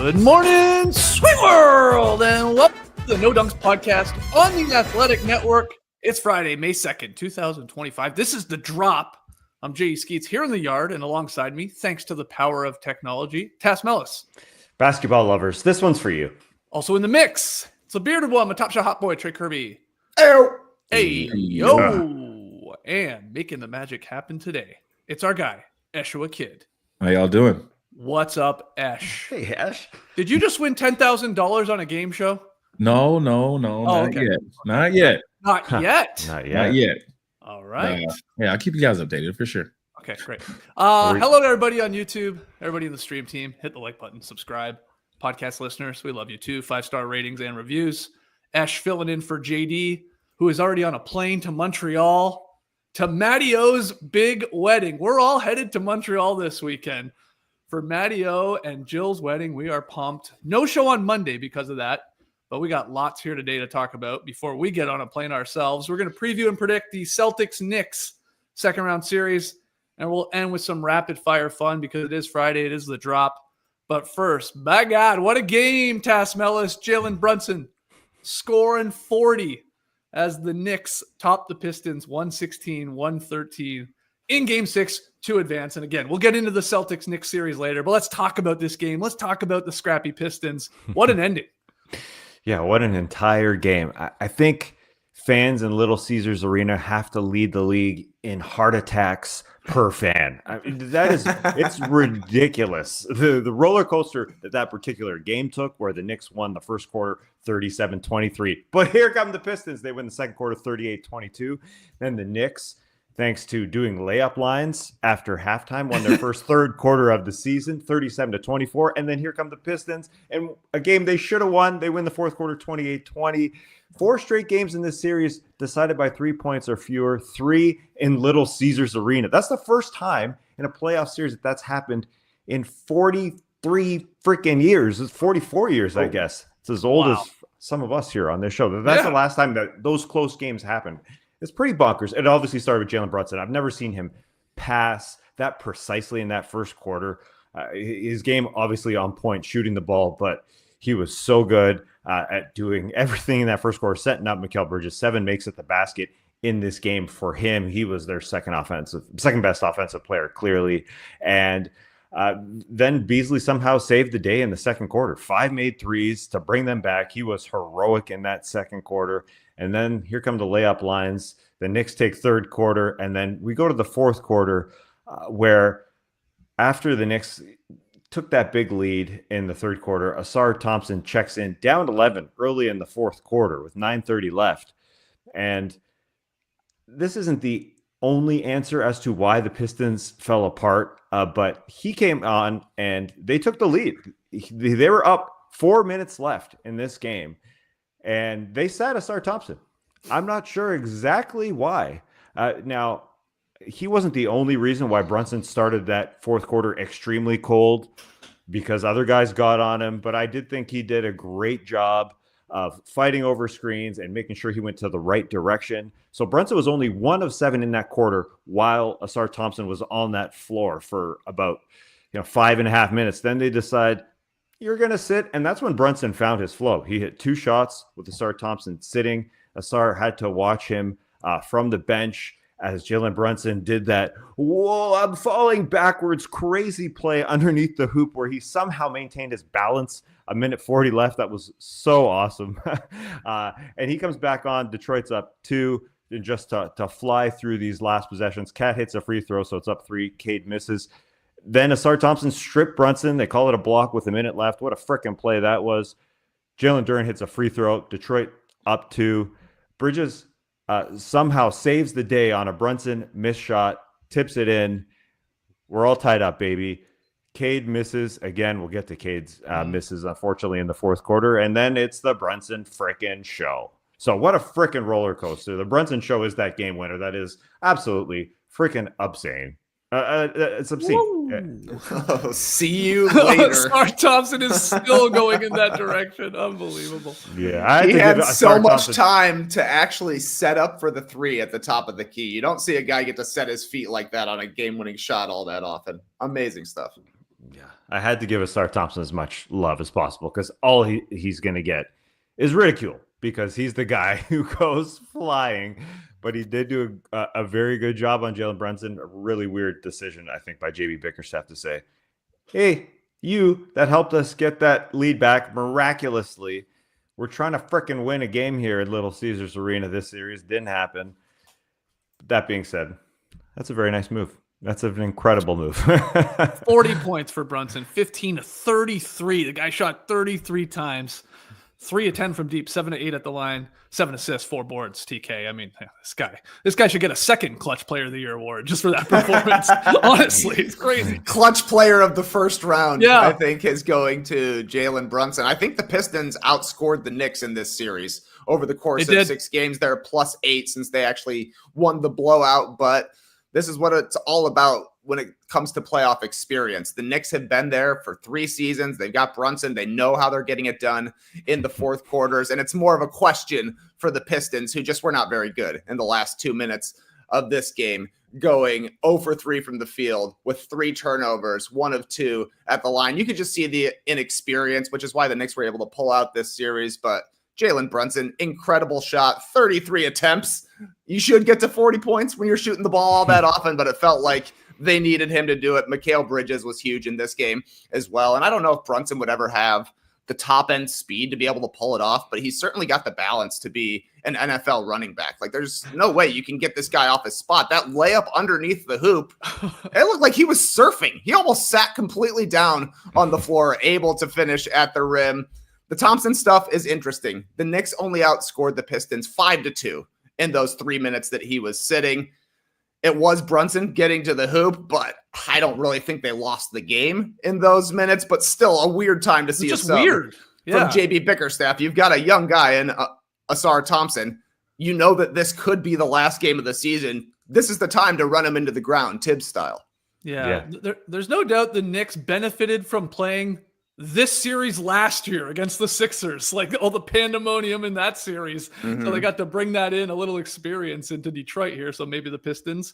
Good morning, sweet world, and welcome to the No Dunks podcast on the Athletic Network. It's Friday, May 2nd, 2025. This is The Drop. I'm J.E. Skeets here in the yard, and alongside me, thanks to the power of technology, Melas. Basketball lovers, this one's for you. Also in the mix, it's a bearded one, my top shot hot boy, Trey Kerby. Hey, yo. And making the magic happen today, it's our guy, Eshua Kid. How y'all doing? What's up, Esh? Hey, Ash. Did you just win $10,000 on a game show? No, not yet. Not yet. Not yet. Not yet. All right. Yeah, I'll keep you guys updated for sure. Okay, great. Hello to everybody on YouTube, everybody in the stream team. Hit the like button, subscribe. Podcast listeners, we love you too. 5-star ratings and reviews. Ash filling in for JD, who is already on a plane to Montreal to Matty O's big wedding. We're all headed to Montreal this weekend for Matty O and Jill's wedding. We are pumped. No show on Monday because of that, but we got lots here today to talk about before we get on a plane ourselves. We're going to preview and predict the Celtics-Knicks second round series, and we'll end with some rapid fire fun because it is Friday. It is the drop. But first, by God, what a game, Melas. Jalen Brunson scoring 40 as the Knicks top the Pistons 116-113 in Game 6 to advance. And again, we'll get into the Celtics-Knicks series later, but let's talk about this game. Let's talk about the scrappy Pistons. What an ending. Yeah, what an entire game. I think fans in Little Caesars Arena have to lead the league in heart attacks per fan. I mean, it's ridiculous. The roller coaster that particular game took, where the Knicks won the first quarter 37-23. But here come the Pistons. They win the second quarter 38-22. Then the Knicks, thanks to doing layup lines after halftime, won their first third quarter of the season, 37-24. And then here come the Pistons, and a game they should have won. They win the fourth quarter, 28-20. 4 straight games in this series decided by 3 points or fewer, 3 in Little Caesars Arena. That's the first time in a playoff series that's happened in 43 freaking years. It's 44 years, I guess. It's as old as some of us here on this show. That's the last time that those close games happened. It's pretty bonkers. It obviously started with Jalen Brunson. I've never seen him pass that precisely in that first quarter. His game obviously on point, shooting the ball, but he was so good at doing everything in that first quarter, setting up Mikal Bridges. 7 makes at the basket in this game for him. He was their second best offensive player, clearly. And then Beasley somehow saved the day in the second quarter. 5 made threes to bring them back. He was heroic in that second quarter. And then here come the layup lines. The Knicks take third quarter, and then we go to the fourth quarter where after the Knicks took that big lead in the third quarter, Ausar Thompson checks in down 11 early in the fourth quarter with 9:30 left. And this isn't the only answer as to why the Pistons fell apart, but he came on and they took the lead. They were up 4 minutes left in this game, and they sat Ausar Thompson. I'm not sure exactly why. Now, he wasn't the only reason why Brunson started that fourth quarter extremely cold, because other guys got on him, but I did think he did a great job of fighting over screens and making sure he went to the right direction. So Brunson was only 1 of 7 in that quarter, while Ausar Thompson was on that floor for about 5.5 minutes. Then they decide, you're going to sit, and that's when Brunson found his flow. He hit 2 shots with Ausar Thompson sitting. Ausar had to watch him from the bench as Jalen Brunson did that, whoa, I'm falling backwards, crazy play underneath the hoop where he somehow maintained his balance. 1:40 left. That was so awesome. And he comes back on. Detroit's up 2, and just to fly through these last possessions. Cat hits a free throw, so it's up 3. Cade misses. Then Ausar Thompson stripped Brunson. They call it a block with 1 minute left. What a frickin' play that was. Jalen Duren hits a free throw. Detroit up 2. Bridges somehow saves the day on a Brunson missed shot, tips it in. We're all tied up, baby. Cade misses. Again, we'll get to Cade's misses, unfortunately, in the fourth quarter. And then it's the Brunson frickin' show. So what a frickin' roller coaster. The Brunson show is that game winner. That is absolutely frickin' obscene. It's obscene. See you later. Ausar Thompson is still going in that direction. Unbelievable. Yeah, he had so much time to actually set up for the 3 at the top of the key. You don't see a guy get to set his feet like that on a game-winning shot all that often. Amazing stuff. Yeah, I had to give Ausar Thompson as much love as possible because all he's going to get is ridicule because he's the guy who goes flying. But he did do a very good job on Jalen Brunson. A really weird decision, I think, by JB Bickerstaff to say, hey, you that helped us get that lead back miraculously. We're trying to frickin' win a game here at Little Caesars Arena this series. Didn't happen. That being said, that's a very nice move. That's an incredible move. 40 points for Brunson, 15 to 33. The guy shot 33 times, 3 of 10 from deep, 7 to 8 at the line, 7 assists, 4 boards. TK. I mean, this guy should get a second Clutch Player of the Year award just for that performance. Honestly, it's crazy. Clutch Player of the first round, yeah. I think, is going to Jalen Brunson. I think the Pistons outscored the Knicks in this series over the course of 6 games. They're +8 since they actually won the blowout, but this is what it's all about when it comes to playoff experience. The Knicks have been there for 3 seasons. They've got Brunson. They know how they're getting it done in the fourth quarters. And it's more of a question for the Pistons, who just were not very good in the last 2 minutes of this game, going 0 for 3 from the field with 3 turnovers, 1 of 2 at the line. You could just see the inexperience, which is why the Knicks were able to pull out this series. But Jalen Brunson, incredible shot, 33 attempts. You should get to 40 points when you're shooting the ball all that often, but it felt like they needed him to do it. Mikal Bridges was huge in this game as well. And I don't know if Brunson would ever have the top end speed to be able to pull it off, but he's certainly got the balance to be an NFL running back. Like, there's no way you can get this guy off his spot. That layup underneath the hoop, it looked like he was surfing. He almost sat completely down on the floor, able to finish at the rim. The Thompson stuff is interesting. The Knicks only outscored the Pistons 5-2 in those 3 minutes that he was sitting. It was Brunson getting to the hoop, but I don't really think they lost the game in those minutes, but still a weird time to see it's just weird. From JB Bickerstaff. You've got a young guy in Ausar Thompson. You know that this could be the last game of the season. This is the time to run him into the ground, Tibbs style. Yeah. There's no doubt the Knicks benefited from playing this series last year against the Sixers, like all the pandemonium in that series. Mm-hmm. So they got to bring that in, a little experience into Detroit here. So maybe the Pistons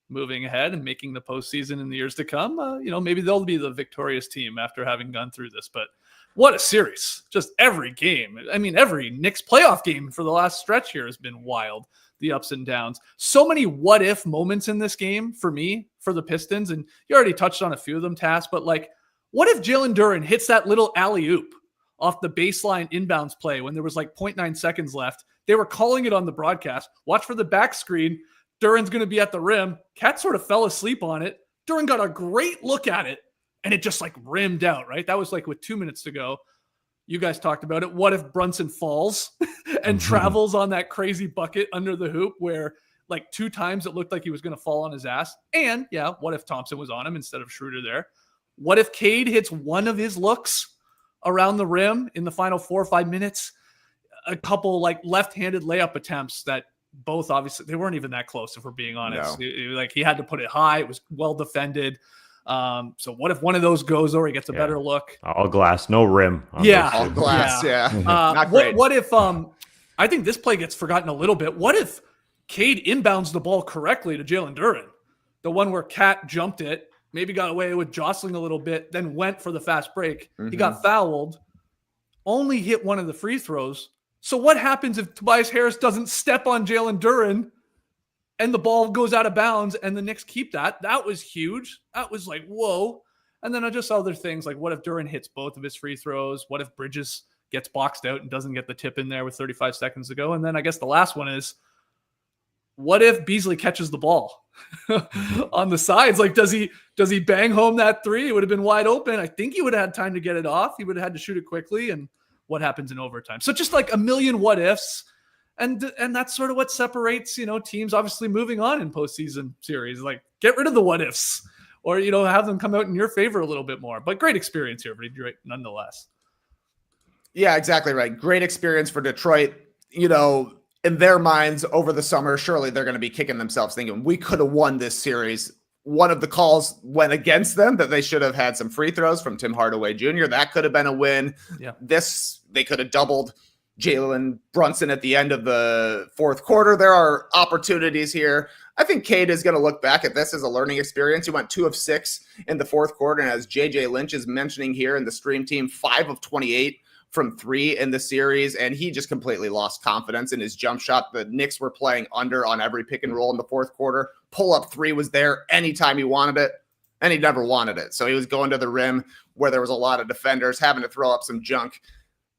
moving ahead and making the postseason in the years to come, maybe they'll be the victorious team after having gone through this. But what a series. Just every game. I mean, every Knicks playoff game for the last stretch here has been wild. The ups and downs. So many what if moments in this game for me, for the Pistons. And you already touched on a few of them, Tass, but like, what if Jalen Duren hits that little alley-oop off the baseline inbounds play when there was like 0.9 seconds left? They were calling it on the broadcast. Watch for the back screen. Duren's going to be at the rim. Cat sort of fell asleep on it. Duren got a great look at it, and it just like rimmed out, right? That was like with 2 minutes to go. You guys talked about it. What if Brunson falls and travels on that crazy bucket under the hoop where like 2 times it looked like he was going to fall on his ass? And yeah, what if Thompson was on him instead of Schroeder there? What if Cade hits one of his looks around the rim in the final 4 or 5 minutes? A couple like left-handed layup attempts that both obviously they weren't even that close, if we're being honest. No. Like he had to put it high. It was well defended. So what if one of those goes or he gets a better look? All glass, no rim. All glass. Yeah. Not great. What if I think this play gets forgotten a little bit. What if Cade inbounds the ball correctly to Jalen Duren? The one where Cat jumped it, maybe got away with jostling a little bit, then went for the fast break. Mm-hmm. He got fouled, only hit one of the free throws. So what happens if Tobias Harris doesn't step on Jalen Duren and the ball goes out of bounds and the Knicks keep that? That was huge. That was like, whoa. And then just other things like what if Duren hits both of his free throws? What if Bridges gets boxed out and doesn't get the tip in there with 35 seconds to go? And then I guess the last one is, what if Beasley catches the ball on the sides? Like, does he bang home that three? It would have been wide open. I think he would have had time to get it off. He would have had to shoot it quickly. And what happens in overtime? So just like a million what ifs. And that's sort of what separates, teams obviously moving on in postseason series. Like, get rid of the what ifs or, have them come out in your favor a little bit more. But great experience here for Detroit nonetheless. Yeah, exactly right. Great experience for Detroit. In their minds over the summer, surely they're going to be kicking themselves thinking we could have won this series. One of the calls went against them that they should have had some free throws from Tim Hardaway Jr. That could have been a win. Yeah. They could have doubled Jalen Brunson at the end of the fourth quarter. There are opportunities here. I think Cade is going to look back at this as a learning experience. He went 2 of 6 in the fourth quarter. And as JJ Lynch is mentioning here in the stream team, 5 of 28 from 3 in the series. And he just completely lost confidence in his jump shot. The Knicks were playing under on every pick and roll in the fourth quarter. Pull-up 3 was there anytime he wanted it, and he never wanted it. So he was going to the rim where there was a lot of defenders, having to throw up some junk,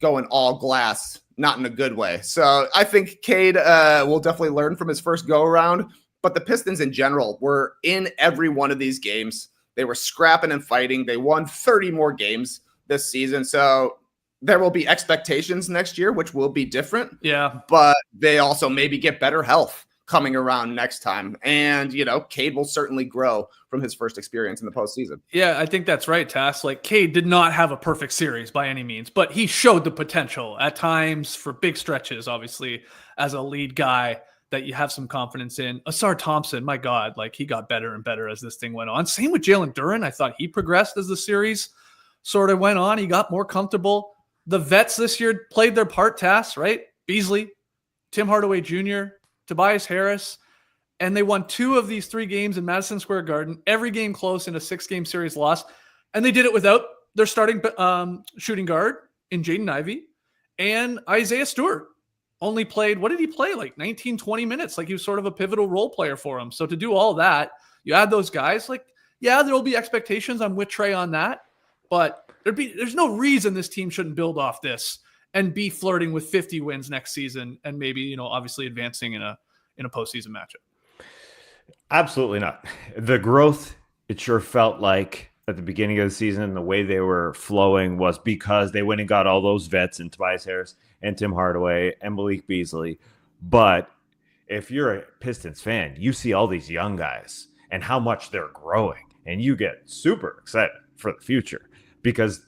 going all glass, not in a good way. So I think Cade will definitely learn from his first go-around. But the Pistons in general were in every one of these games. They were scrapping and fighting. They won 30 more games this season. So there will be expectations next year, which will be different. Yeah. But they also maybe get better health coming around next time. And, Cade will certainly grow from his first experience in the postseason. Yeah, I think that's right, Tass. Like, Cade did not have a perfect series by any means, but he showed the potential at times for big stretches, obviously, as a lead guy that you have some confidence in. Ausar Thompson, my God, like he got better and better as this thing went on. Same with Jalen Duren. I thought he progressed as the series sort of went on. He got more comfortable. The vets this year played their part, Tass, right? Beasley, Tim Hardaway Jr., Tobias Harris, and they won 2 of these 3 games in Madison Square Garden, every game close in a 6-game series loss. And they did it without their starting shooting guard in Jaden Ivey, and Isaiah Stewart only played, what did he play? Like 19, 20 minutes. Like he was sort of a pivotal role player for him. So to do all that, you add those guys, like, yeah, there'll be expectations. I'm with Trey on that, but there's no reason this team shouldn't build off this and be flirting with 50 wins next season and maybe, obviously advancing in a postseason matchup. Absolutely not. The growth, it sure felt like at the beginning of the season, the way they were flowing was because they went and got all those vets and Tobias Harris and Tim Hardaway and Malik Beasley. But if you're a Pistons fan, you see all these young guys and how much they're growing, and you get super excited for the future because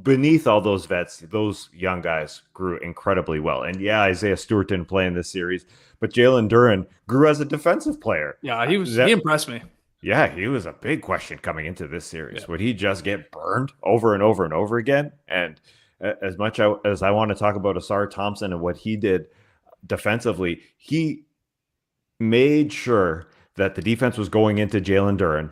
beneath all those vets, those young guys grew incredibly well. And yeah, Isaiah Stewart didn't play in this series, but Jalen Duren grew as a defensive player. Yeah, he impressed me. Yeah, he was a big question coming into this series. Yeah. Would he just get burned over and over and over again? And as much as I want to talk about Ausar Thompson and what he did defensively, he made sure that the defense was going into Jalen Duren,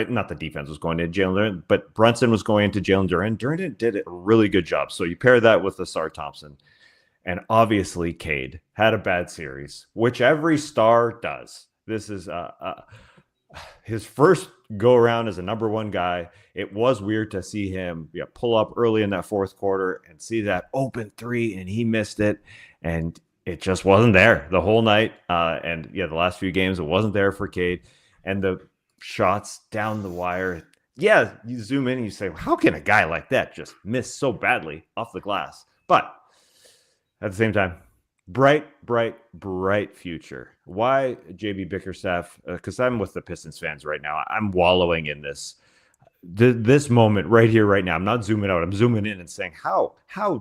not the defense was going into Jalen Duren, but Brunson was going into Jalen Duren. Duren did a really good job. So you pair that with Ausar Thompson, and obviously Cade had a bad series, which every star does. This is his first go around as a number 1 guy. It was weird to see him pull up early in that fourth quarter and see that open 3, and he missed it, and it just wasn't there the whole night. The last few games, it wasn't there for Cade. And the shots down the wire, you zoom in and you say, how can a guy like that just miss so badly off the glass? But at the same time, bright future. Why JB Bickerstaff? Because I'm with the Pistons fans right now. I'm wallowing in this moment right here, right now. I'm not zooming out. I'm zooming in and saying, how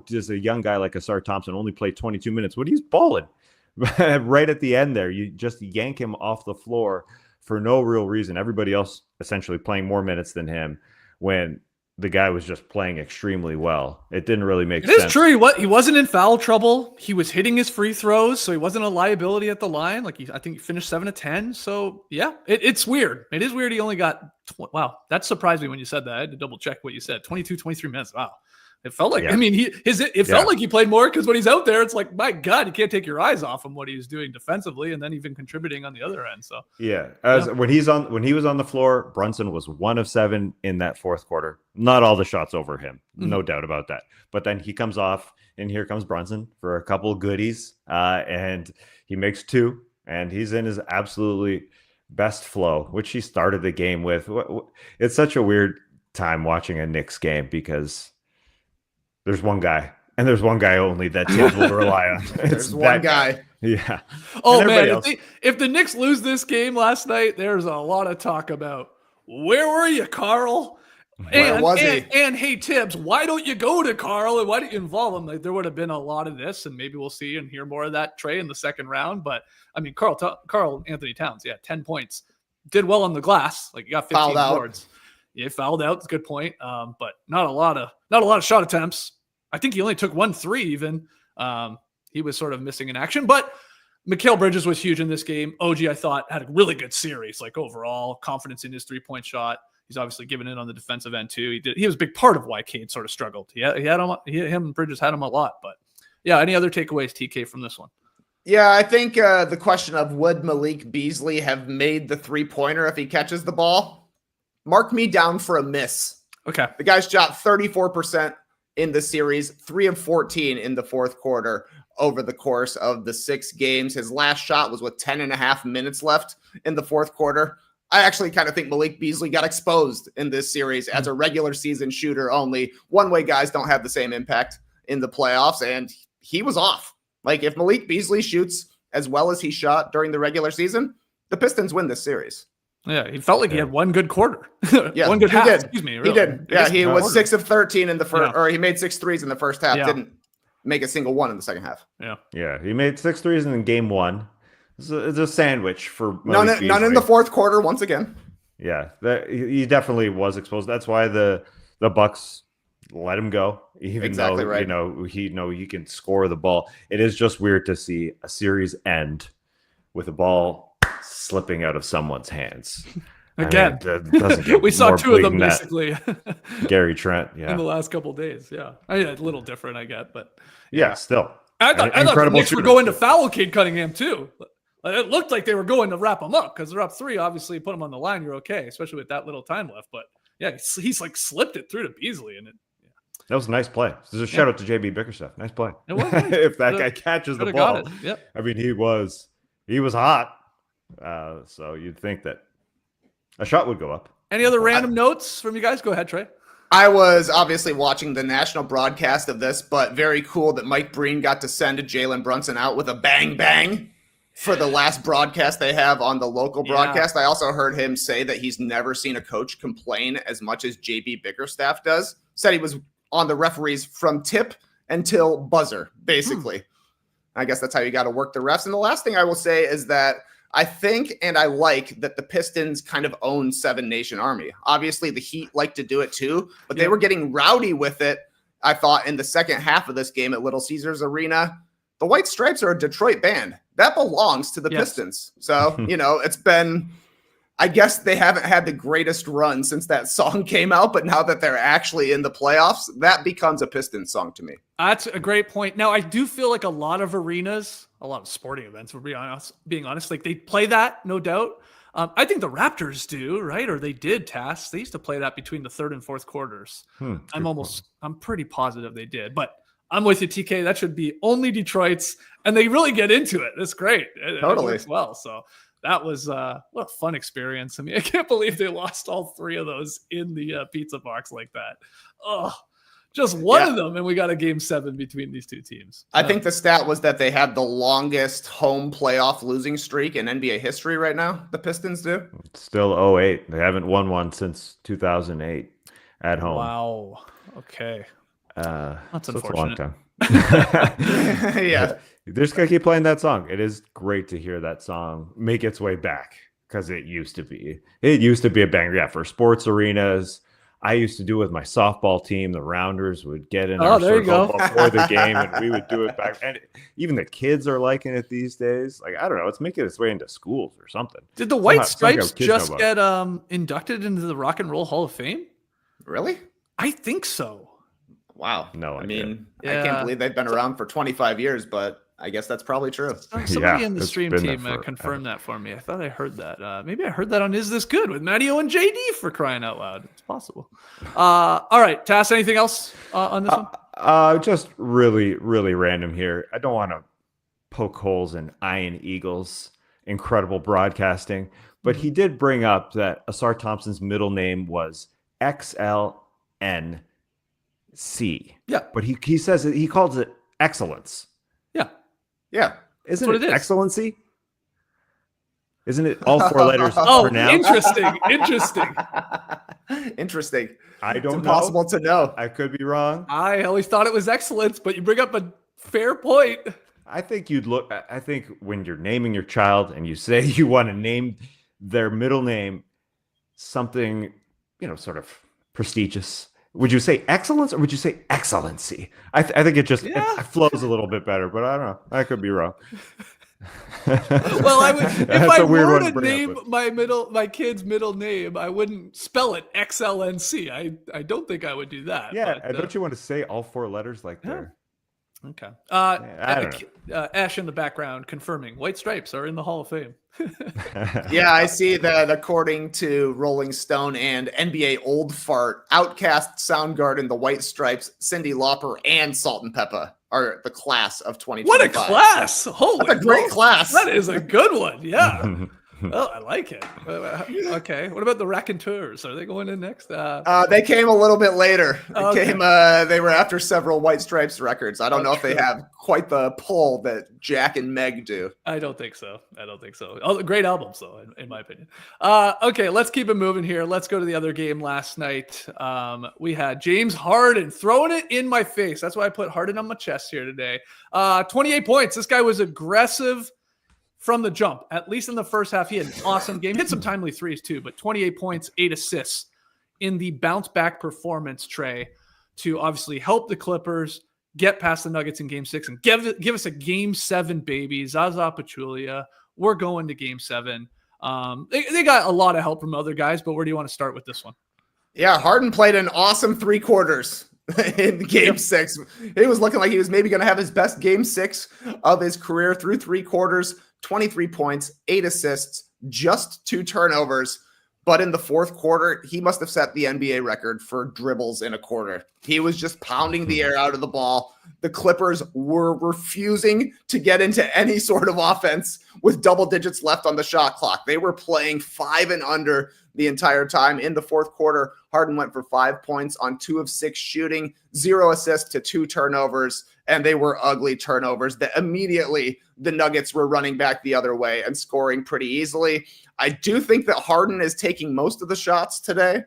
does a young guy like Ausar Thompson only play 22 minutes when he's balling? Right at the end there, you just yank him off the floor for no real reason. Everybody else essentially playing more minutes than him when the guy was just playing extremely well. It didn't really make sense. It is true. He wasn't in foul trouble. He was hitting his free throws, so he wasn't a liability at the line. I think he finished 7 of 10. So yeah, it's weird. It is weird. He only got, wow, that surprised me when you said that. I had to double check what you said. 22, 23 minutes. Wow. It felt like, it felt like he played more because when he's out there, it's like, my God, you can't take your eyes off him, what he was doing defensively and then even contributing on the other end. So when he was on the floor, Brunson was 1 of 7 in that fourth quarter. Not all the shots over him, no doubt about that. But then he comes off, and here comes Brunson for a couple of goodies, and he makes 2, and he's in his absolutely best flow, which he started the game with. It's such a weird time watching a Knicks game because there's one guy, and there's one guy only that teams will rely on. There's one guy. Yeah. Oh, man. If the Knicks lose this game last night, there's a lot of talk about, where were you, Carl? Where was he? And hey, Tibbs, why don't you go to Carl, and why don't you involve him? Like, there would have been a lot of this, and maybe we'll see and hear more of that, Trey, in the second round. But, Carl Anthony Towns, 10 points. Did well on the glass. Like, you got 15 boards. Yeah, fouled out. That's a good point. But not a lot of shot attempts. I think he only took 1 3 even. He was sort of missing in action, but Mikal Bridges was huge in this game. OG, I thought, had a really good series, like overall confidence in his 3-point shot. He's obviously given it on the defensive end too. He was a big part of why Cade sort of struggled. Him and Bridges had him a lot, but yeah. Any other takeaways, TK, from this one? Yeah, I think the question of would Malik Beasley have made the 3-pointer if he catches the ball? Mark me down for a miss. Okay. The guy's shot 34% in the series, 3 of 14 in the fourth quarter over the course of the 6 games. His last shot was with 10 and a half minutes left in the fourth quarter. I actually kind of think Malik Beasley got exposed in this series as a regular season shooter only. One-way guys don't have the same impact in the playoffs, and he was off. Like, if Malik Beasley shoots as well as he shot during the regular season, the Pistons win this series. Yeah, he felt like he had one good quarter. Yeah, one good half. Did. Excuse me. Really. He did. Yeah, he was quarter. 6 of 13 in the first, or he made 6 threes in the first half. Yeah. Didn't make a single one in the second half. Yeah. He made 6 threes in game 1. It's a sandwich for none in the fourth quarter. Once again. Yeah, he definitely was exposed. That's why the Bucks let him go, even though right. he can score the ball. It is just weird to see a series end with a ball slipping out of someone's hands. Again, we saw 2 of them basically. Gary Trent, in the last couple of days. Yeah, I mean, a little different, I get, but still. I thought the Knicks were going to foul Cade Cunningham too. It looked like they were going to wrap him up because they're up 3. Obviously, put him on the line, you're okay, especially with that little time left. But yeah, he's like slipped it through to Beasley, and that was a nice play. There's a shout out to JB Bickerstaff. Nice play. It was nice. If that guy catches the ball, yep. I mean, he was hot. So you'd think that a shot would go up. Any other random notes from you guys? Go ahead, Trey. I was obviously watching the national broadcast of this, but very cool that Mike Breen got to send Jalen Brunson out with a bang bang for the last broadcast they have on the local broadcast. I also heard him say that he's never seen a coach complain as much as JB Bickerstaff does. Said he was on the referees from tip until buzzer, basically. I guess that's how you got to work the refs. And the last thing I will say is that I think and I like that the Pistons kind of own 7 Nation Army. Obviously, the Heat like to do it too, but they were getting rowdy with it, I thought, in the second half of this game at Little Caesars Arena. The White Stripes are a Detroit band. That belongs to the Pistons. So, it's been, I guess they haven't had the greatest run since that song came out, but now that they're actually in the playoffs, that becomes a Pistons song to me. That's a great point. Now, I do feel like a lot of arenas, a lot of sporting events, for being honest, like they play that, no doubt. I think the Raptors do, right? Or they did, Tass. They used to play that between the third and fourth quarters. I'm pretty positive they did, but I'm with you, TK. That should be only Detroit's, and they really get into it. That's great. It works well. So that was what a fun experience. I mean, I can't believe they lost all 3 of those in the pizza box like that. Oh, just one of them, and we got a game 7 between these 2 teams. I think the stat was that they had the longest home playoff losing streak in NBA history right now. The Pistons do. It's still 08. They haven't won one since 2008 at home. Wow. Okay. That's unfortunate. That's a long time. Yeah. They're just going to keep playing that song. It is great to hear that song make its way back because it used to be a banger. Yeah, for sports arenas. I used to do it with my softball team. The Rounders would get in our circle before the game, and we would do it back. And even the kids are liking it these days. Like, I don't know. It's making its way into schools or something. Did the White Stripes just get inducted into the Rock and Roll Hall of Fame? Really? I think so. Wow. No idea. I mean, I can't believe they've been around for 25 years, but I guess that's probably true. Somebody in the stream team confirmed that for me. I thought I heard that. Maybe I heard that on Is This Good with Matteo and JD, for crying out loud. It's possible. All right, Tass, anything else on this one? Just really, really random here. I don't want to poke holes in Ian Eagle's incredible broadcasting, but he did bring up that Ausar Thompson's middle name was XLN. Yeah. But he says he calls it excellence. Yeah. Isn't it excellency? Isn't it all 4 letters pronounced? Interesting. I don't know. It's impossible to know. I could be wrong. I always thought it was excellence, but you bring up a fair point. I think when you're naming your child and you say you want to name their middle name something, sort of prestigious, Would you say excellence or would you say excellency? I think it just it flows a little bit better, but I don't know. I could be wrong. Well, I would if I were to name my kid's middle name, I wouldn't spell it XLNC. I don't think I would do that. Yeah, but, don't you want to say all 4 letters like there? Okay. I don't know. Ash in the background confirming White Stripes are in the Hall of Fame. Yeah, I see that according to Rolling Stone and NBA Old Fart, Outkast, Soundgarden, the White Stripes, Cyndi Lauper, and Salt and Pepper are the class of 2025. What a class! Holy, that's a great class. That is a good one. Yeah. Oh, I like it. Okay. What about the Raconteurs? Are they going in next? They came a little bit later. Okay. They were after several White Stripes records. I don't know if they have quite the pull that Jack and Meg do. I don't think so. Oh, great albums, though, in my opinion. Okay, let's keep it moving here. Let's go to the other game last night. We had James Harden throwing it in my face. That's why I put Harden on my chest here today. 28 points. This guy was aggressive from the jump, at least in the first half. He had an awesome game. Hit some timely threes too, but 28 points, 8 assists in the bounce back performance, Trey, to obviously help the Clippers get past the Nuggets in game 6 and give us a game 7, baby. Zaza Pachulia. We're going to game 7. They got a lot of help from other guys, but where do you want to start with this one? Yeah, Harden played an awesome 3 quarters in game 6. It was looking like he was maybe going to have his best game 6 of his career through 3 quarters. 23 points, 8 assists, just 2 turnovers. But in the fourth quarter, he must have set the NBA record for dribbles in a quarter. He was just pounding the air out of the ball. The Clippers were refusing to get into any sort of offense with double digits left on the shot clock. They were playing 5 and under the entire time. In the fourth quarter, Harden went for 5 points on 2 of 6 shooting, 0 assists to 2 turnovers, and they were ugly turnovers that immediately the Nuggets were running back the other way and scoring pretty easily. I do think that Harden is taking most of the shots today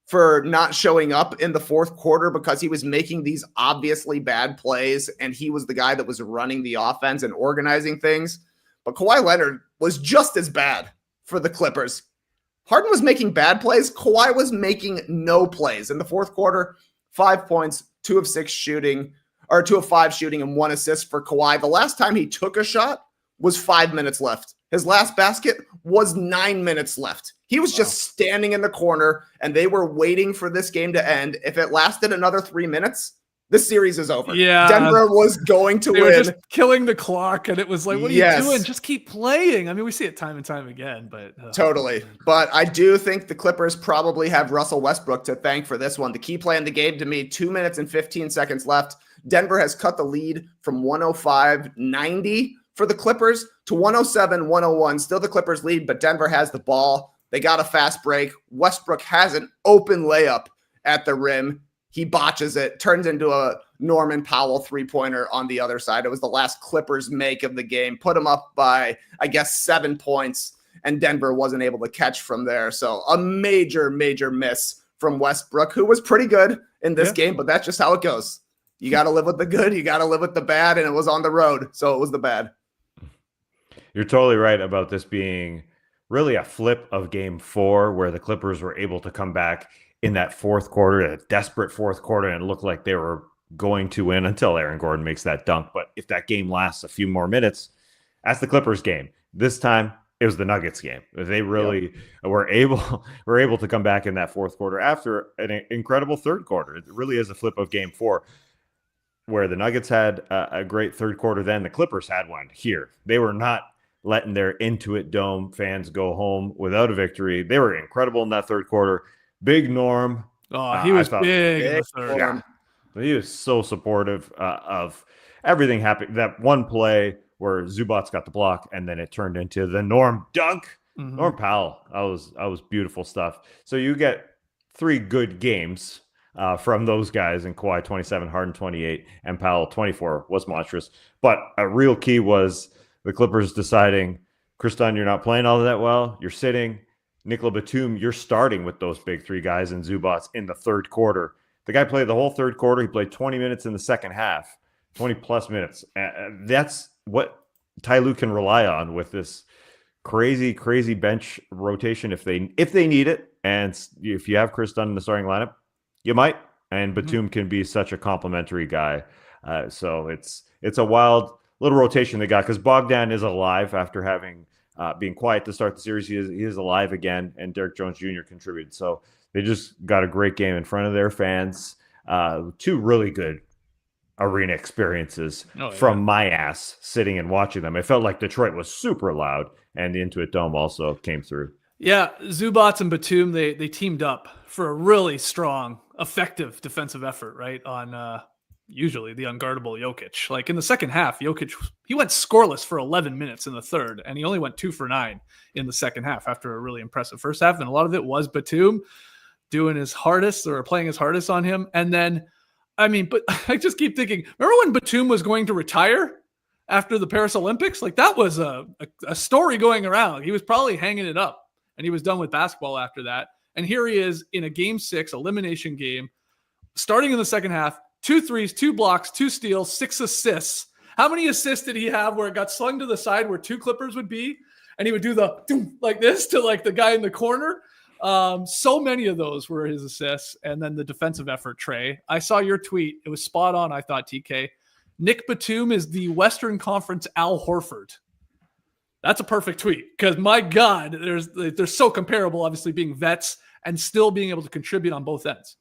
for not showing up in the fourth quarter because he was making these obviously bad plays, and he was the guy that was running the offense and organizing things. But Kawhi Leonard was just as bad for the Clippers. Harden was making bad plays. Kawhi was making no plays. In the fourth quarter, 5 points, 2 of 6 shooting, or 2 of 5 shooting, and 1 assist for Kawhi. The last time he took a shot was 5 minutes left. His last basket was 9 minutes left. He was just standing in the corner, and they were waiting for this game to end. If it lasted another 3 minutes, this series is over. Yeah, Denver was going to win. Were just killing the clock, and it was like, what are you doing? Just keep playing. I mean, we see it time and time again, but totally. But I do think the Clippers probably have Russell Westbrook to thank for this one. The key play in the game to me, 2 minutes and 15 seconds left. Denver has cut the lead from 105-90 for the Clippers to 107-101. Still the Clippers lead, but Denver has the ball. They got a fast break. Westbrook has an open layup at the rim. He botches it, turns into a Norman Powell three-pointer on the other side. It was the last Clippers make of the game. Put him up by, I guess, 7 points, and Denver wasn't able to catch from there. So a major, major miss from Westbrook, who was pretty good in this game, but that's just how it goes. You got to live with the good, you got to live with the bad, and it was on the road, so it was the bad. You're totally right about this being really a flip of game 4 where the Clippers were able to come back in that fourth quarter, a desperate fourth quarter, and it looked like they were going to win until Aaron Gordon makes that dunk. But if that game lasts a few more minutes, that's the Clippers game. This time, it was the Nuggets game. They really were able to come back in that fourth quarter after an incredible third quarter. It really is a flip of game 4 where the Nuggets had a great third quarter then. The Clippers had one here. They were not letting their Intuit Dome fans go home without a victory. They were incredible in that third quarter. Big Norm. Oh, he was big in the third. Yeah. He was so supportive of everything happening. That one play where Zubac's got the block, and then it turned into the Norm dunk. Mm-hmm. Norm Powell. That was beautiful stuff. So you get 3 good games from those guys, and Kawhi 27, Harden 28, and Powell 24 was monstrous. But a real key was the Clippers deciding, Kristan, you're not playing all that well. You're sitting. Nic Batum, you're starting with those big 3 guys and Zubac in the third quarter. The guy played the whole third quarter. He played 20 minutes in the second half, 20-plus minutes. That's what Ty Lue can rely on with this crazy, crazy bench rotation if they need it. And if you have Chris Dunn in the starting lineup, you might. and Batum can be such a complimentary guy. So it's a wild little rotation they got, because Bogdan is alive after having being quiet to start the series. He is alive again, and Derek Jones Jr. contributed. So they just got a great game in front of their fans. Two really good arena experiences from my ass sitting and watching them. It felt like Detroit was super loud, and the Intuit Dome also came through. Yeah, Zubats and Batum, they teamed up for a really strong, effective defensive effort, right, on usually the unguardable Jokic. Like in the second half, Jokic, he went scoreless for 11 minutes in the third, and he only went 2 for 9 in the second half after a really impressive first half, and a lot of it was Batum doing his hardest or playing his hardest on him. And then, I mean, but I just keep thinking, remember when Batum was going to retire after the Paris Olympics? Like that was a story going around. He was probably hanging it up, and he was done with basketball after that. And here he is in a game 6 elimination game, starting in the second half, 2 threes, 2 blocks, 2 steals, 6 assists. How many assists did he have where it got slung to the side where 2 Clippers would be? And he would do the like this to like the guy in the corner. So many of those were his assists. And then the defensive effort, Trey. I saw your tweet. It was spot on, I thought, TK. Nic Batum is the Western Conference Al Horford. That's a perfect tweet, because my God, they're so comparable, obviously being vets and still being able to contribute on both ends.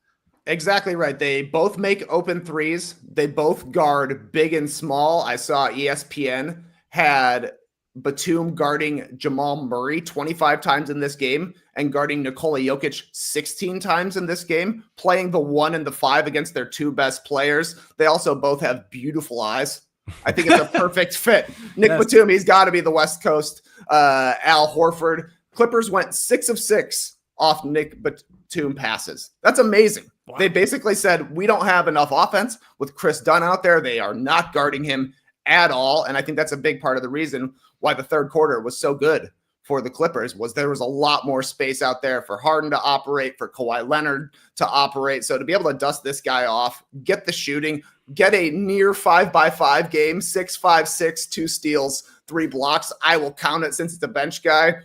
Exactly right. They both make open threes. They both guard big and small. I saw ESPN had Batum guarding Jamal Murray 25 times in this game and guarding Nikola Jokic 16 times in this game, playing the 1 and the 5 against their 2 best players. They also both have beautiful eyes. I think it's a perfect fit. Nic Batum, he's got to be the West Coast Al Horford. Clippers went 6 of 6 off Nic Batum passes. That's amazing. Wow. They basically said, we don't have enough offense with Chris Dunn out there. They are not guarding him at all. And I think that's a big part of the reason why the third quarter was so good for the Clippers, was there was a lot more space out there for Harden to operate, for Kawhi Leonard to operate. So to be able to dust this guy off, get the shooting, get a near 5-by-5 game, 6-5-6, 2 steals, 3 blocks. I will count it since it's a bench guy.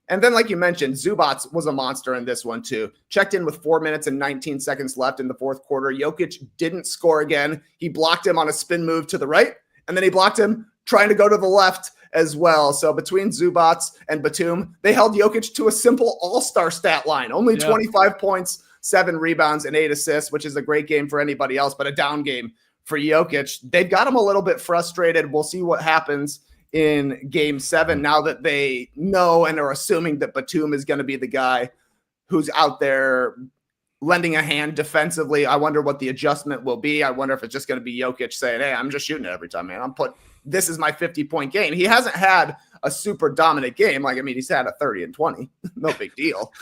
And then, like you mentioned, Zubats was a monster in this one, too. Checked in with 4 minutes and 19 seconds left in the fourth quarter. Jokic didn't score again. He blocked him on a spin move to the right, and then he blocked him trying to go to the left as well. So between Zubats and Batum, they held Jokic to a simple all-star stat line. Only 25 points, 7 rebounds, and 8 assists, which is a great game for anybody else, but a down game for Jokic. They've got him a little bit frustrated. We'll see what happens in game 7 now that they know and are assuming that Batum is going to be the guy who's out there lending a hand defensively. I wonder what the adjustment will be. I wonder if it's just going to be Jokic saying, hey, I'm just shooting it every time, man. This is my 50-point game. He hasn't had a super dominant game. Like, I mean, he's had a 30 and 20, no big deal,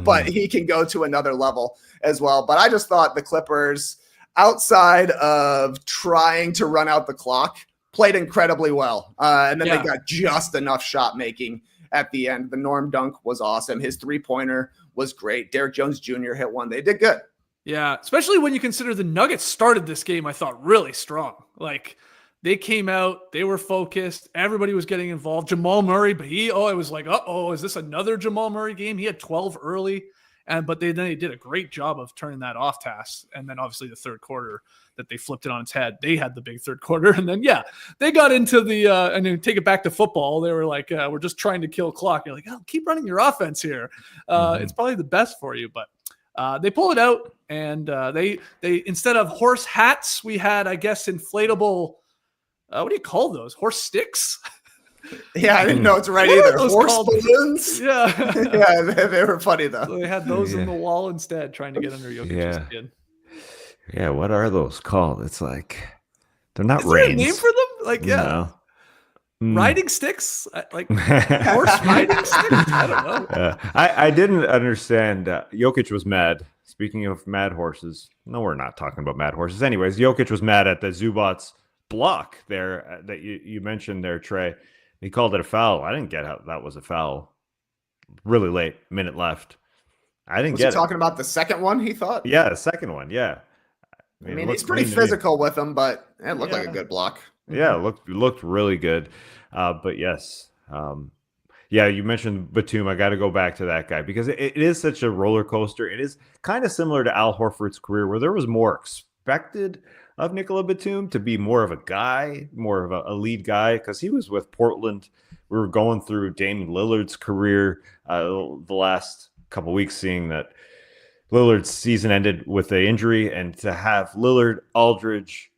but he can go to another level as well. But I just thought the Clippers, outside of trying to run out the clock, played incredibly well. And then they got just enough shot making at the end. The Norm dunk was awesome. His 3-pointer was great. Derek Jones Jr. hit one. They did good. Yeah, especially when you consider the Nuggets started this game, I thought, really strong. Like, they came out, they were focused, everybody was getting involved. Jamal Murray, but it was like, is this another Jamal Murray game? He had 12 early, but then they did a great job of turning that off task. And then obviously the third quarter that they flipped it on its head. They had the big third quarter, and then they got into the and then take it back to football. They were like, we're just trying to kill clock. You're like, keep running your offense here. It's probably the best for you, but they pull it out, and they instead of horse hats, we had, I guess, inflatable. What do you call those? Horse sticks? Yeah, I didn't know it's right either. Horse balloons? Yeah. Yeah, they were funny, though. So they had those in the wall instead, trying to get under Jokic's skin. Yeah, what are those called? It's like, they're not Is there reins. a name for them? Like, No. Riding sticks? Like horse riding sticks? I don't know. I didn't understand. Jokic was mad. Speaking of mad horses. No, we're not talking about mad horses. Anyways, Jokic was mad at the Zubats block there that you mentioned there, Trey. He called it a foul. I didn't get how that was a foul. Really late, minute left. I didn't get it. Was he talking about the second one, he thought? Yeah, the second one, yeah. I mean he's pretty physical with him, but it looked like a good block. Yeah, looked really good. But yes, Yeah, you mentioned Batum. I got to go back to that guy because it is such a roller coaster. It is kind of similar to Al Horford's career where there was more expected of Nicola Batum to be more of a guy, more of a lead guy, because he was with Portland. We were going through Damian Lillard's career the last couple weeks, seeing that Lillard's season ended with an injury, and to have Lillard, Aldridge,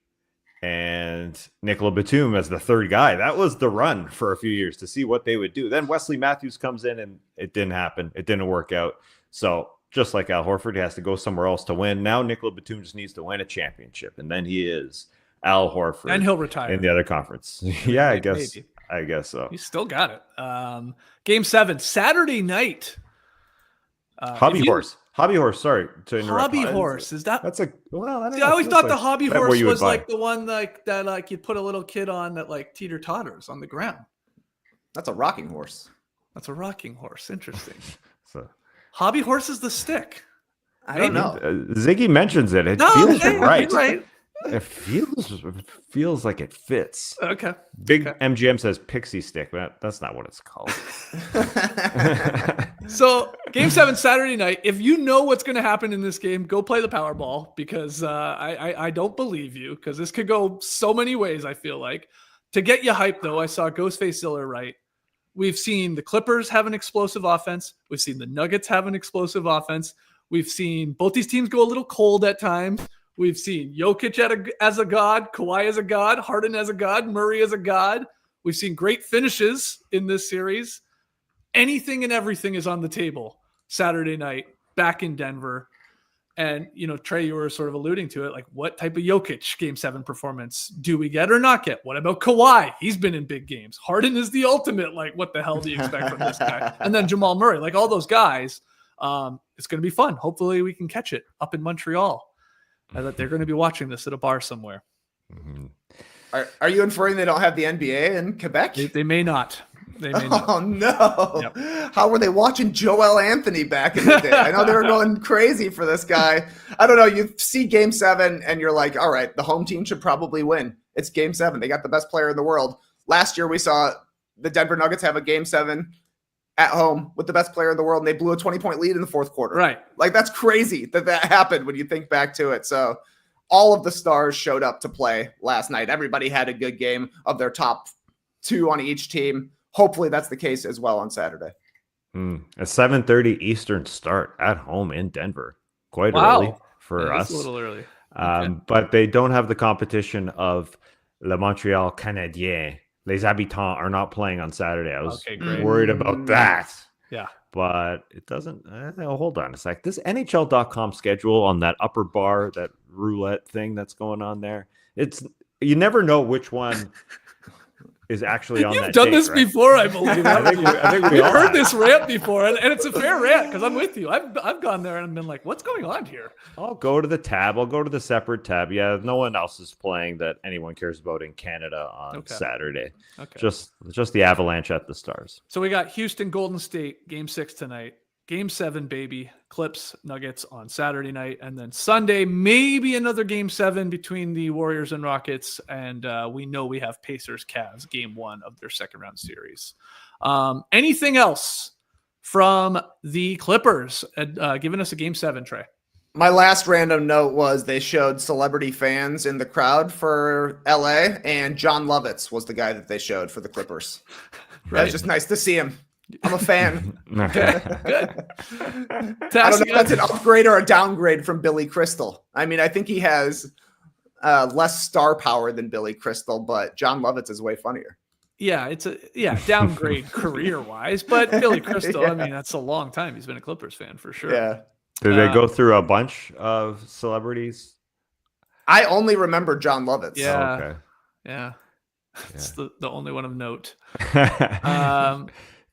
and Nicola Batum as the third guy, that was the run for a few years to see what they would do. Then Wesley Matthews comes in, and it didn't happen. It didn't work out. So just like Al Horford, he has to go somewhere else to win. Now Nicola Batum just needs to win a championship, and then he is Al Horford, and he'll retire in the other conference. Yeah, I guess. Maybe. I guess so. He's still got it. Game 7, Saturday night. Hobby horse. Sorry to interrupt. Hobby horse. Is that? That's a well. I always thought the hobby horse was like the one that you put a little kid on that like teeter totters on the ground. That's a rocking horse. That's a rocking horse. Interesting. So, hobby horse is the stick. I don't know. Ziggy mentions it. It feels right. It feels like it fits. Okay. Big MGM says pixie stick, but that's not what it's called. So game 7 Saturday night. If you know what's going to happen in this game, go play the Powerball because I don't believe you because this could go so many ways. I feel like to get you hyped though, I saw Ghostface Ziller right. We've seen the Clippers have an explosive offense. We've seen the Nuggets have an explosive offense. We've seen both these teams go a little cold at times. We've seen Jokic as a god, Kawhi as a god, Harden as a god, Murray as a god. We've seen great finishes in this series. Anything and everything is on the table Saturday night back in Denver. And, Trey, you were sort of alluding to it. Like, what type of Jokic game 7 performance do we get or not get? What about Kawhi? He's been in big games. Harden is the ultimate. Like, what the hell do you expect from this guy? And then Jamal Murray, like all those guys. It's going to be fun. Hopefully we can catch it up in Montreal. That they're going to be watching this at a bar somewhere. Mm-hmm. Are you inferring they don't have the NBA in Quebec? They may not. Oh, no. Yep. How were they watching Joel Anthony back in the day? I know they were going crazy for this guy. I don't know. You see game 7 and you're like, all right, the home team should probably win. It's game 7. They got the best player in the world. Last year we saw the Denver Nuggets have a game 7 at home with the best player in the world, and they blew a 20-point lead in the fourth quarter. Right. Like, that's crazy that happened when you think back to it. So all of the stars showed up to play last night. Everybody had a good game of their top 2 on each team. Hopefully that's the case as well on Saturday. A 7:30 Eastern start at home in Denver. Quite early for us. A little early. But they don't have the competition of Le Montréal Canadien. Les Habitants are not playing on Saturday. I was worried about that. Yeah. But it doesn't. Hold on a sec. This NHL.com schedule on that upper bar, that roulette thing that's going on there, you never know which one is actually on. You've done this before, I believe. I think we You've all heard have. this rant before, and it's a fair rant because I'm with you. I've gone there and been like, what's going on here? I'll go to the tab. I'll go to the separate tab. Yeah, no one else is playing that anyone cares about in Canada on Saturday. Okay. Just the Avalanche at the Stars. So we got Houston Golden State game 6 tonight. Game 7, baby. Clips, Nuggets on Saturday night. And then Sunday, maybe another game 7 between the Warriors and Rockets. And we know we have Pacers Cavs game 1 of their second round series. Anything else from the Clippers giving us a game 7, Trey? My last random note was they showed celebrity fans in the crowd for LA, and John Lovitz was the guy that they showed for the Clippers. Right. It was just nice to see him. I'm a fan. Okay, good. I don't know if that's an upgrade or a downgrade from Billy Crystal. I mean, I think he has less star power than Billy Crystal, but John Lovitz is way funnier. Yeah, it's downgrade career-wise, but Billy Crystal, I mean, that's a long time. He's been a Clippers fan for sure. Yeah. Did they go through a bunch of celebrities? I only remember John Lovitz. Yeah. Oh, okay. Yeah. It's the only one of note.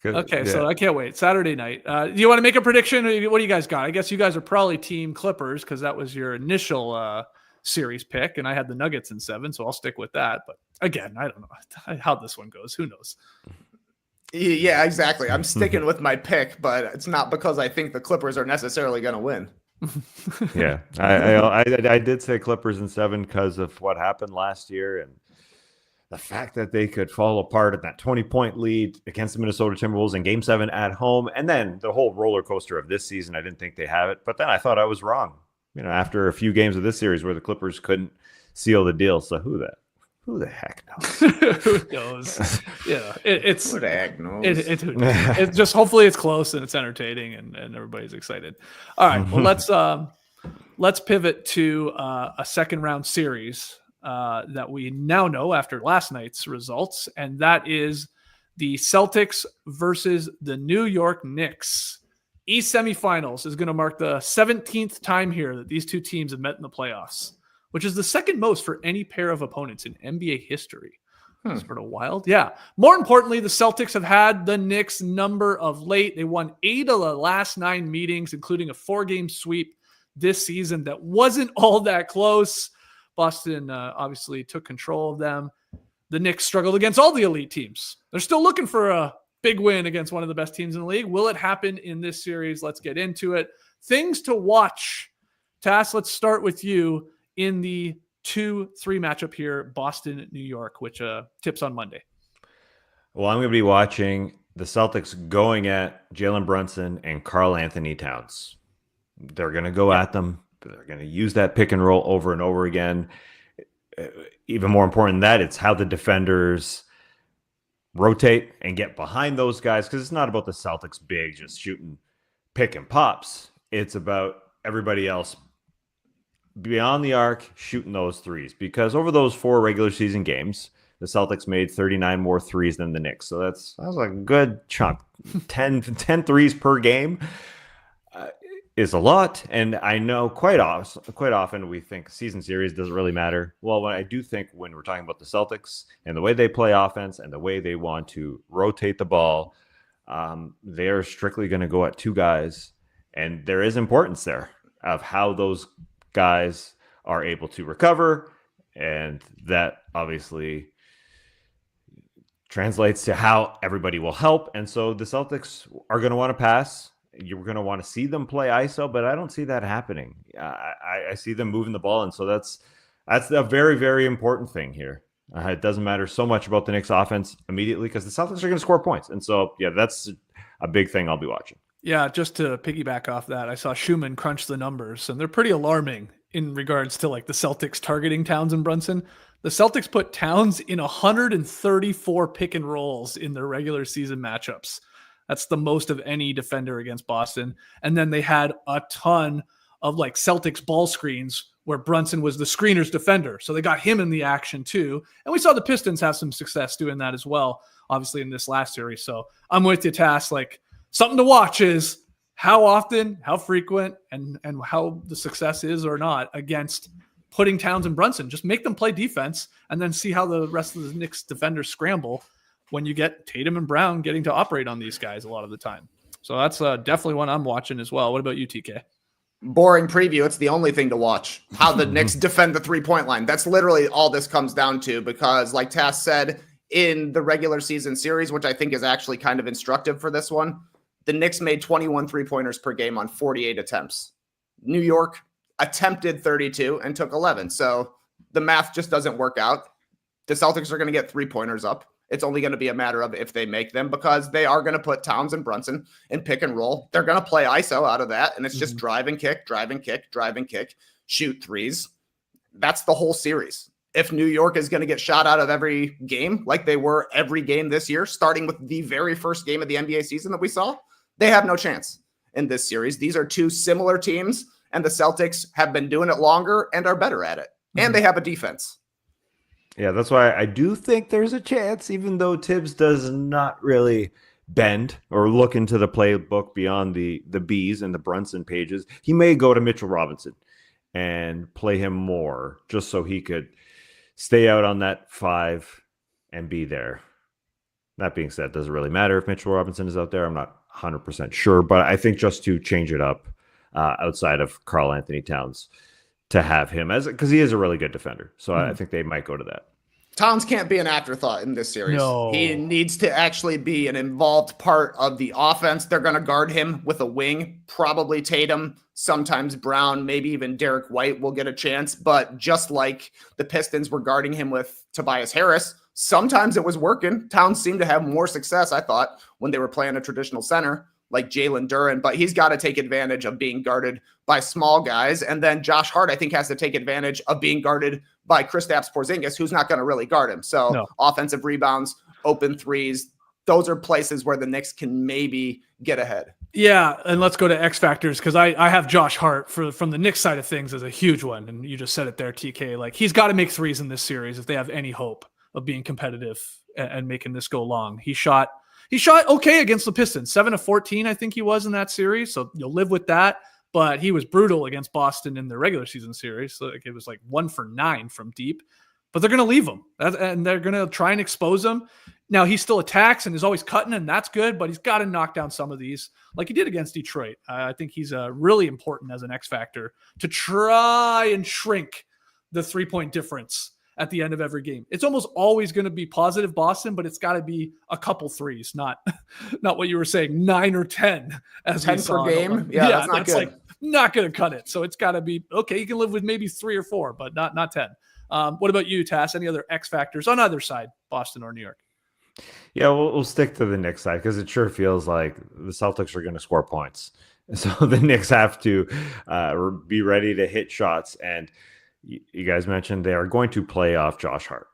Good. Okay, so I can't wait. Saturday night. Do you want to make a prediction? What do you guys got? I guess you guys are probably team Clippers because that was your initial series pick, and I had the Nuggets in 7, so I'll stick with that. But again, I don't know how this one goes. Who knows? Yeah, exactly. I'm sticking with my pick, but it's not because I think the Clippers are necessarily going to win. Yeah, I did say Clippers in 7 because of what happened last year, and the fact that they could fall apart at that 20-point lead against the Minnesota Timberwolves in Game 7 at home, and then the whole roller coaster of this season, I didn't think they have it. But then I thought I was wrong. After a few games of this series where the Clippers couldn't seal the deal. So who the heck knows? Who knows? Yeah, it's who the heck knows? It's just hopefully it's close and it's entertaining and everybody's excited. All right, well let's pivot to a second round series that we now know after last night's results, and that is the Celtics versus the New York Knicks. East semifinals is going to mark the 17th time here that these two teams have met in the playoffs, which is the second most for any pair of opponents in NBA history. It's sort of wild. Yeah. More importantly, the Celtics have had the Knicks number of late. They won 8 of the last 9 meetings, including a 4-game sweep this season that wasn't all that close. Boston obviously took control of them. The Knicks struggled against all the elite teams. They're still looking for a big win against one of the best teams in the league. Will it happen in this series? Let's get into it. Things to watch. Tass, let's start with you in the 2-3 matchup here, Boston, New York, which tips on Monday. Well, I'm going to be watching the Celtics going at Jalen Brunson and Karl Anthony Towns. They're going to go at them. They're going to use that pick and roll over and over again. Even more important than that, it's how the defenders rotate and get behind those guys, because it's not about the Celtics big just shooting pick and pops. It's about everybody else beyond the arc shooting those threes, because over those 4 regular season games, the Celtics made 39 more threes than the Knicks. So that was a good chunk. 10 threes per game is a lot. And I know quite often we think season series doesn't really matter. Well, I do think when we're talking about the Celtics and the way they play offense and the way they want to rotate the ball, they are strictly going to go at 2 guys. And there is importance there of how those guys are able to recover. And that obviously translates to how everybody will help. And so the Celtics are going to want to pass. You're going to want to see them play ISO, but I don't see that happening. I see them moving the ball, and so that's a very, very important thing here. It doesn't matter so much about the Knicks offense immediately because the Celtics are going to score points. And so, yeah, that's a big thing I'll be watching. Yeah, just to piggyback off that, I saw Schumann crunch the numbers, and they're pretty alarming in regards to like the Celtics targeting Towns and Brunson. The Celtics put Towns in 134 pick and rolls in their regular season matchups. That's the most of any defender against Boston. And then they had a ton of like Celtics ball screens where Brunson was the screener's defender. So they got him in the action too. And we saw the Pistons have some success doing that as well, obviously in this last series. So I'm with you, Tass. Like something to watch is how often, how frequent, and how the success is or not against putting Towns and Brunson. Just make them play defense and then see how the rest of the Knicks defenders scramble when you get Tatum and Brown getting to operate on these guys a lot of the time. So that's definitely one I'm watching as well. What about you, TK? Boring preview. It's the only thing to watch. How the Knicks defend the 3-point line. That's literally all this comes down to, because like Tass said, in the regular season series, which I think is actually kind of instructive for this one, the Knicks made 21 3-pointers per game on 48 attempts. New York attempted 32 and took 11. So the math just doesn't work out. The Celtics are going to get 3-pointers up. It's only going to be a matter of if they make them, because they are going to put Towns and Brunson in pick and roll. They're going to play ISO out of that, and it's just drive and kick, shoot threes. That's the whole series. If New York is going to get shot out of every game, like they were every game this year, starting with the very first game of the NBA season that we saw, they have no chance in this series. These are 2 similar teams, and the Celtics have been doing it longer and are better at it. And they have a defense. Yeah, that's why I do think there's a chance, even though Tibbs does not really bend or look into the playbook beyond the B's and the Brunson pages. He may go to Mitchell Robinson and play him more just so he could stay out on that 5 and be there. That being said, it doesn't really matter if Mitchell Robinson is out there. I'm not 100% sure, but I think just to change it up outside of Karl Anthony Towns, to have him as, because he is a really good defender. So I think they might go to that. Towns can't be an afterthought in this series. No. He needs to actually be an involved part of the offense. They're going to guard him with a wing, probably Tatum, sometimes Brown, maybe even Derek White will get a chance. But just like the Pistons were guarding him with Tobias Harris, sometimes it was working. Towns seemed to have more success, I thought, when they were playing a traditional center like Jalen Duren, but he's got to take advantage of being guarded by small guys. And then Josh Hart, I think, has to take advantage of being guarded by Kristaps Porzingis, who's not going to really guard him. So offensive rebounds, open threes, those are places where the Knicks can maybe get ahead. Yeah, and let's go to X factors, because I have Josh Hart from the Knicks side of things as a huge one, and you just said it there, TK. Like, he's got to make threes in this series if they have any hope of being competitive and making this go long. He shot okay against the Pistons, 7 of 14, I think he was in that series. So you'll live with that. But he was brutal against Boston in the regular season series. So it was like 1 for 9 from deep. But they're going to leave him, and they're going to try and expose him. Now, he still attacks and is always cutting, and that's good, but he's got to knock down some of these like he did against Detroit. I think he's really important as an X factor to try and shrink the 3-point difference at the end of every game. It's almost always going to be positive Boston, but it's got to be a couple threes, not what you were saying, 9 or 10 as 10 per game. Yeah, that's not good. Like not going to cut it. So it's got to be okay. You can live with maybe 3 or 4, but not 10. What about you, Tass? Any other X factors on either side, Boston or New York? Yeah, we'll stick to the Knicks side because it sure feels like the Celtics are going to score points. So the Knicks have to be ready to hit shots. And you guys mentioned they are going to play off Josh Hart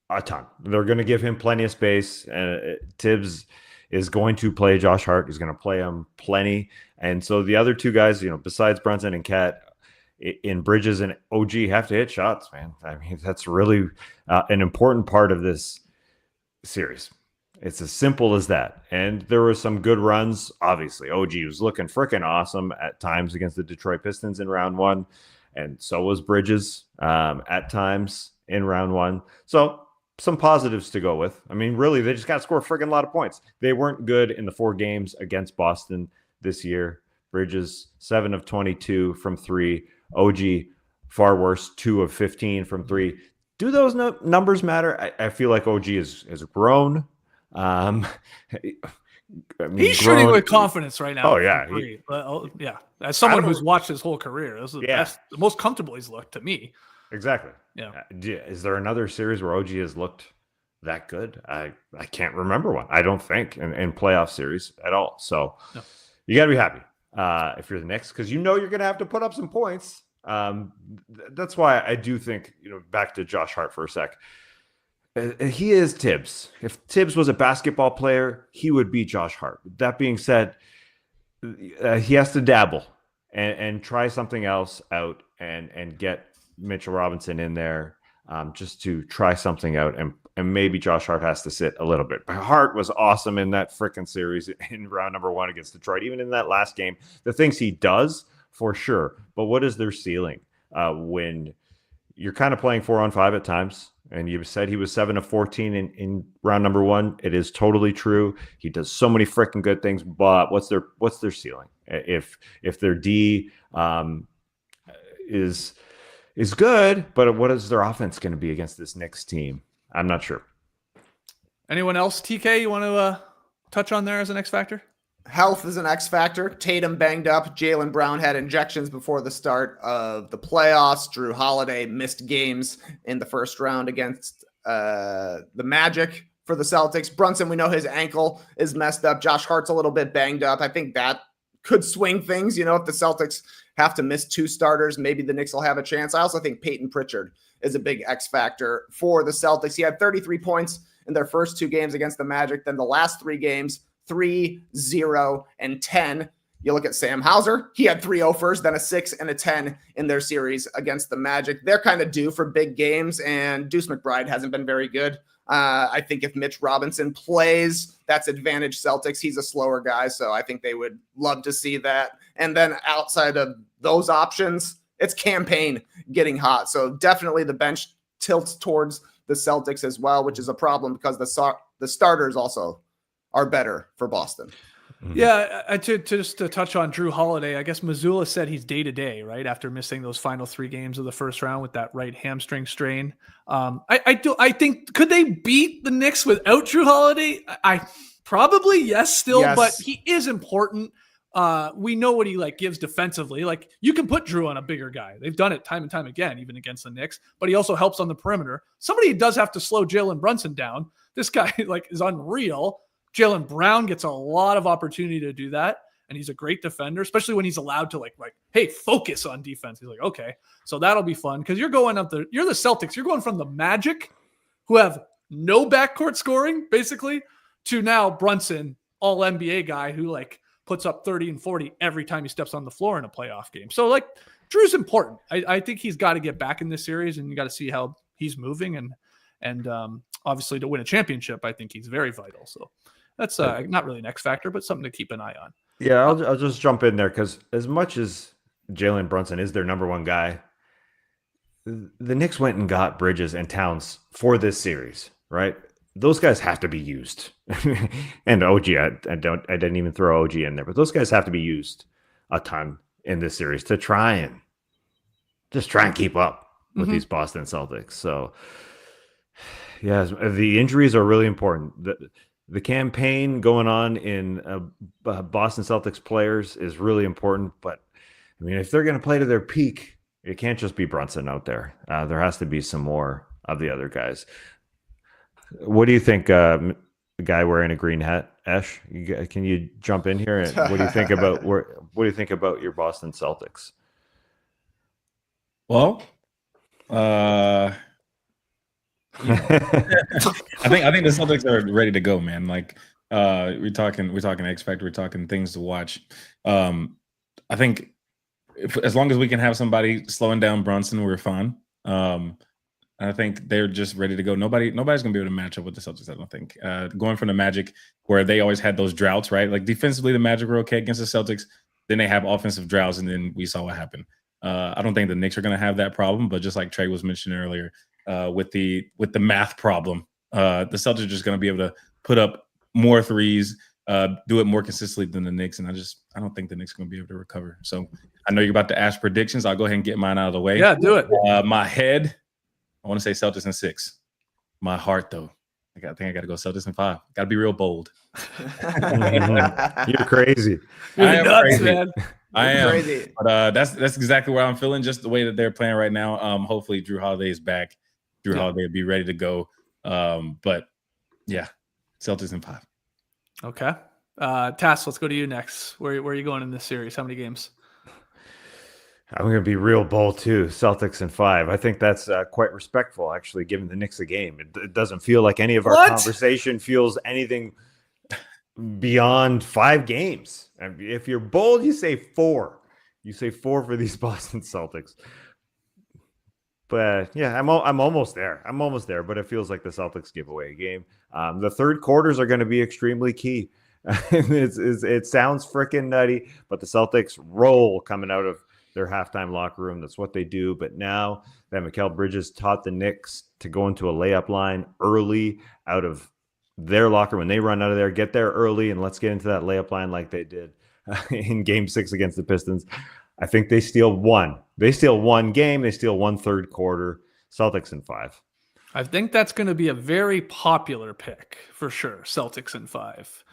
a ton. They're going to give him plenty of space. And Tibbs is going to play Josh Hart. He's going to play him plenty. And so the other two guys, besides Brunson and Cat, in Bridges and OG, have to hit shots, man. I mean, that's really an important part of this series. It's as simple as that. And there were some good runs. Obviously, OG was looking freaking awesome at times against the Detroit Pistons in round 1. And so was Bridges at times in round 1. So some positives to go with. I mean, really, they just got to score a freaking lot of points. They weren't good in the 4 games against Boston this year. Bridges, 7 of 22 from 3. OG, far worse, 2 of 15 from 3. Do those numbers matter? I feel like OG has grown. He's shooting with confidence right now. Oh, yeah. Yeah. As someone who's watched his whole career, this is the most comfortable he's looked to me. Exactly. Yeah. Is there another series where OG has looked that good? I can't remember one. I don't think in playoff series at all. So you got to be happy if you're the Knicks, because you're going to have to put up some points. That's why I do think, back to Josh Hart for a sec. He is Tibbs. If Tibbs was a basketball player, he would be Josh Hart. That being said, he has to dabble and try something else out and get Mitchell Robinson in there just to try something out. And maybe Josh Hart has to sit a little bit. But Hart was awesome in that frickin' series in round number 1 against Detroit. Even in that last game, the things he does, for sure. But what is their ceiling when you're kind of playing 4-on-5 at times? And you said he was 7 of 14 in round number 1. It is totally true. He does so many freaking good things. But what's their ceiling? If their D is good, but what is their offense going to be against this Knicks team? I'm not sure. Anyone else, TK, you want to touch on there as an X factor? Health is an X factor. Tatum banged up. Jalen Brown had injections before the start of the playoffs. Drew Holiday missed games in the first round against the Magic for the Celtics. Brunson, we know his ankle is messed up. Josh Hart's a little bit banged up. I think that could swing things. If the Celtics have to miss 2 starters, maybe the Knicks will have a chance. I also think Peyton Pritchard is a big X factor for the Celtics. He had 33 points in their first 2 games against the Magic. Then the last 3 games, 3, 0, and 10. You look at Sam Hauser. He had 3 0-fers, then a 6 and a 10 in their series against the Magic. They're kind of due for big games, and Deuce McBride hasn't been very good. I think if Mitch Robinson plays, that's advantage Celtics. He's a slower guy, so I think they would love to see that. And then outside of those options, it's campaign getting hot. So definitely the bench tilts towards the Celtics as well, which is a problem because the starters also are better for Boston. Yeah, just to touch on Drew Holiday, I guess Missoula said he's day-to-day, right, after missing those final 3 games of the first round with that right hamstring strain. I think, could they beat the Knicks without Drew Holiday? I probably, yes, still, yes. But he is important. We know what he like gives defensively. Like you can put Drew on a bigger guy. They've done it time and time again, even against the Knicks, but he also helps on the perimeter. Somebody does have to slow Jalen Brunson down. This guy like is unreal. Jalen Brown gets a lot of opportunity to do that. And he's a great defender, especially when he's allowed to like, hey, focus on defense. He's like, okay, so that'll be fun. Cause you're the Celtics. You're going from the Magic, who have no backcourt scoring basically, to now Brunson, all NBA guy who like puts up 30 and 40 every time he steps on the floor in a playoff game. So like Drew's important. I think he's got to get back in this series, and you got to see how he's moving, and obviously to win a championship, I think he's very vital. So that's not really an X factor, but something to keep an eye on. Yeah, I'll just jump in there because as much as Jalen Brunson is their number one guy, the Knicks went and got Bridges and Towns for this series, right? Those guys have to be used. And OG, I didn't even throw OG in there, but those guys have to be used a ton in this series to try and keep up with these Boston Celtics. So, yeah, the injuries are really important. The campaign going on in Boston Celtics players is really important. But, I mean, if they're going to play to their peak, it can't just be Brunson out there. There has to be some more of the other guys. What do you think, the guy wearing a green hat, Ash? Can you jump in here? And what do you think about your Boston Celtics? Well, I think the Celtics are ready to go, man. Like we're talking X Factor, we're talking things to watch. I think as long as we can have somebody slowing down Brunson, we're fine. I think they're just ready to go. Nobody's gonna be able to match up with the Celtics, I don't think. Going from the Magic, where they always had those droughts, right? Like defensively, the Magic were okay against the Celtics. Then they have offensive droughts, and then we saw what happened. I don't think the Knicks are gonna have that problem, but just like Trey was mentioning earlier, with the math problem, the Celtics are just gonna be able to put up more threes, do it more consistently than the Knicks, and I don't think the Knicks are gonna be able to recover. So I know you're about to ask predictions. I'll go ahead and get mine out of the way. Yeah, do it. My head, I want to say Celtics in 6. My heart, though, I think I got to go Celtics in 5. Got to be real bold. You're crazy. You're nuts, crazy, man. I am crazy. But that's exactly where I'm feeling. Just the way that they're playing right now. Hopefully, Drew Holiday is back. Holiday will be ready to go. But yeah, Celtics in 5. Okay, Tass, let's go to you next. Where are you going in this series? How many games? I'm going to be real bold too. Celtics in 5. I think that's quite respectful, actually, giving the Knicks a game. It doesn't feel like any of our conversation feels anything beyond 5 games. And if you're bold, you say 4. You say 4 for these Boston Celtics. But yeah, I'm almost there. But it feels like the Celtics give away a game. The third quarters are going to be extremely key. It sounds freaking nutty, but the Celtics roll coming out of their halftime locker room. That's what they do. But now that Mikal Bridges taught the Knicks to go into a layup line early out of their locker, when they run out of there, get there early and let's get into that layup line like they did in Game 6 against the Pistons. I think they steal one. They steal one game. They steal one third quarter. Celtics in 5. I think that's going to be a very popular pick for sure. Celtics in 5.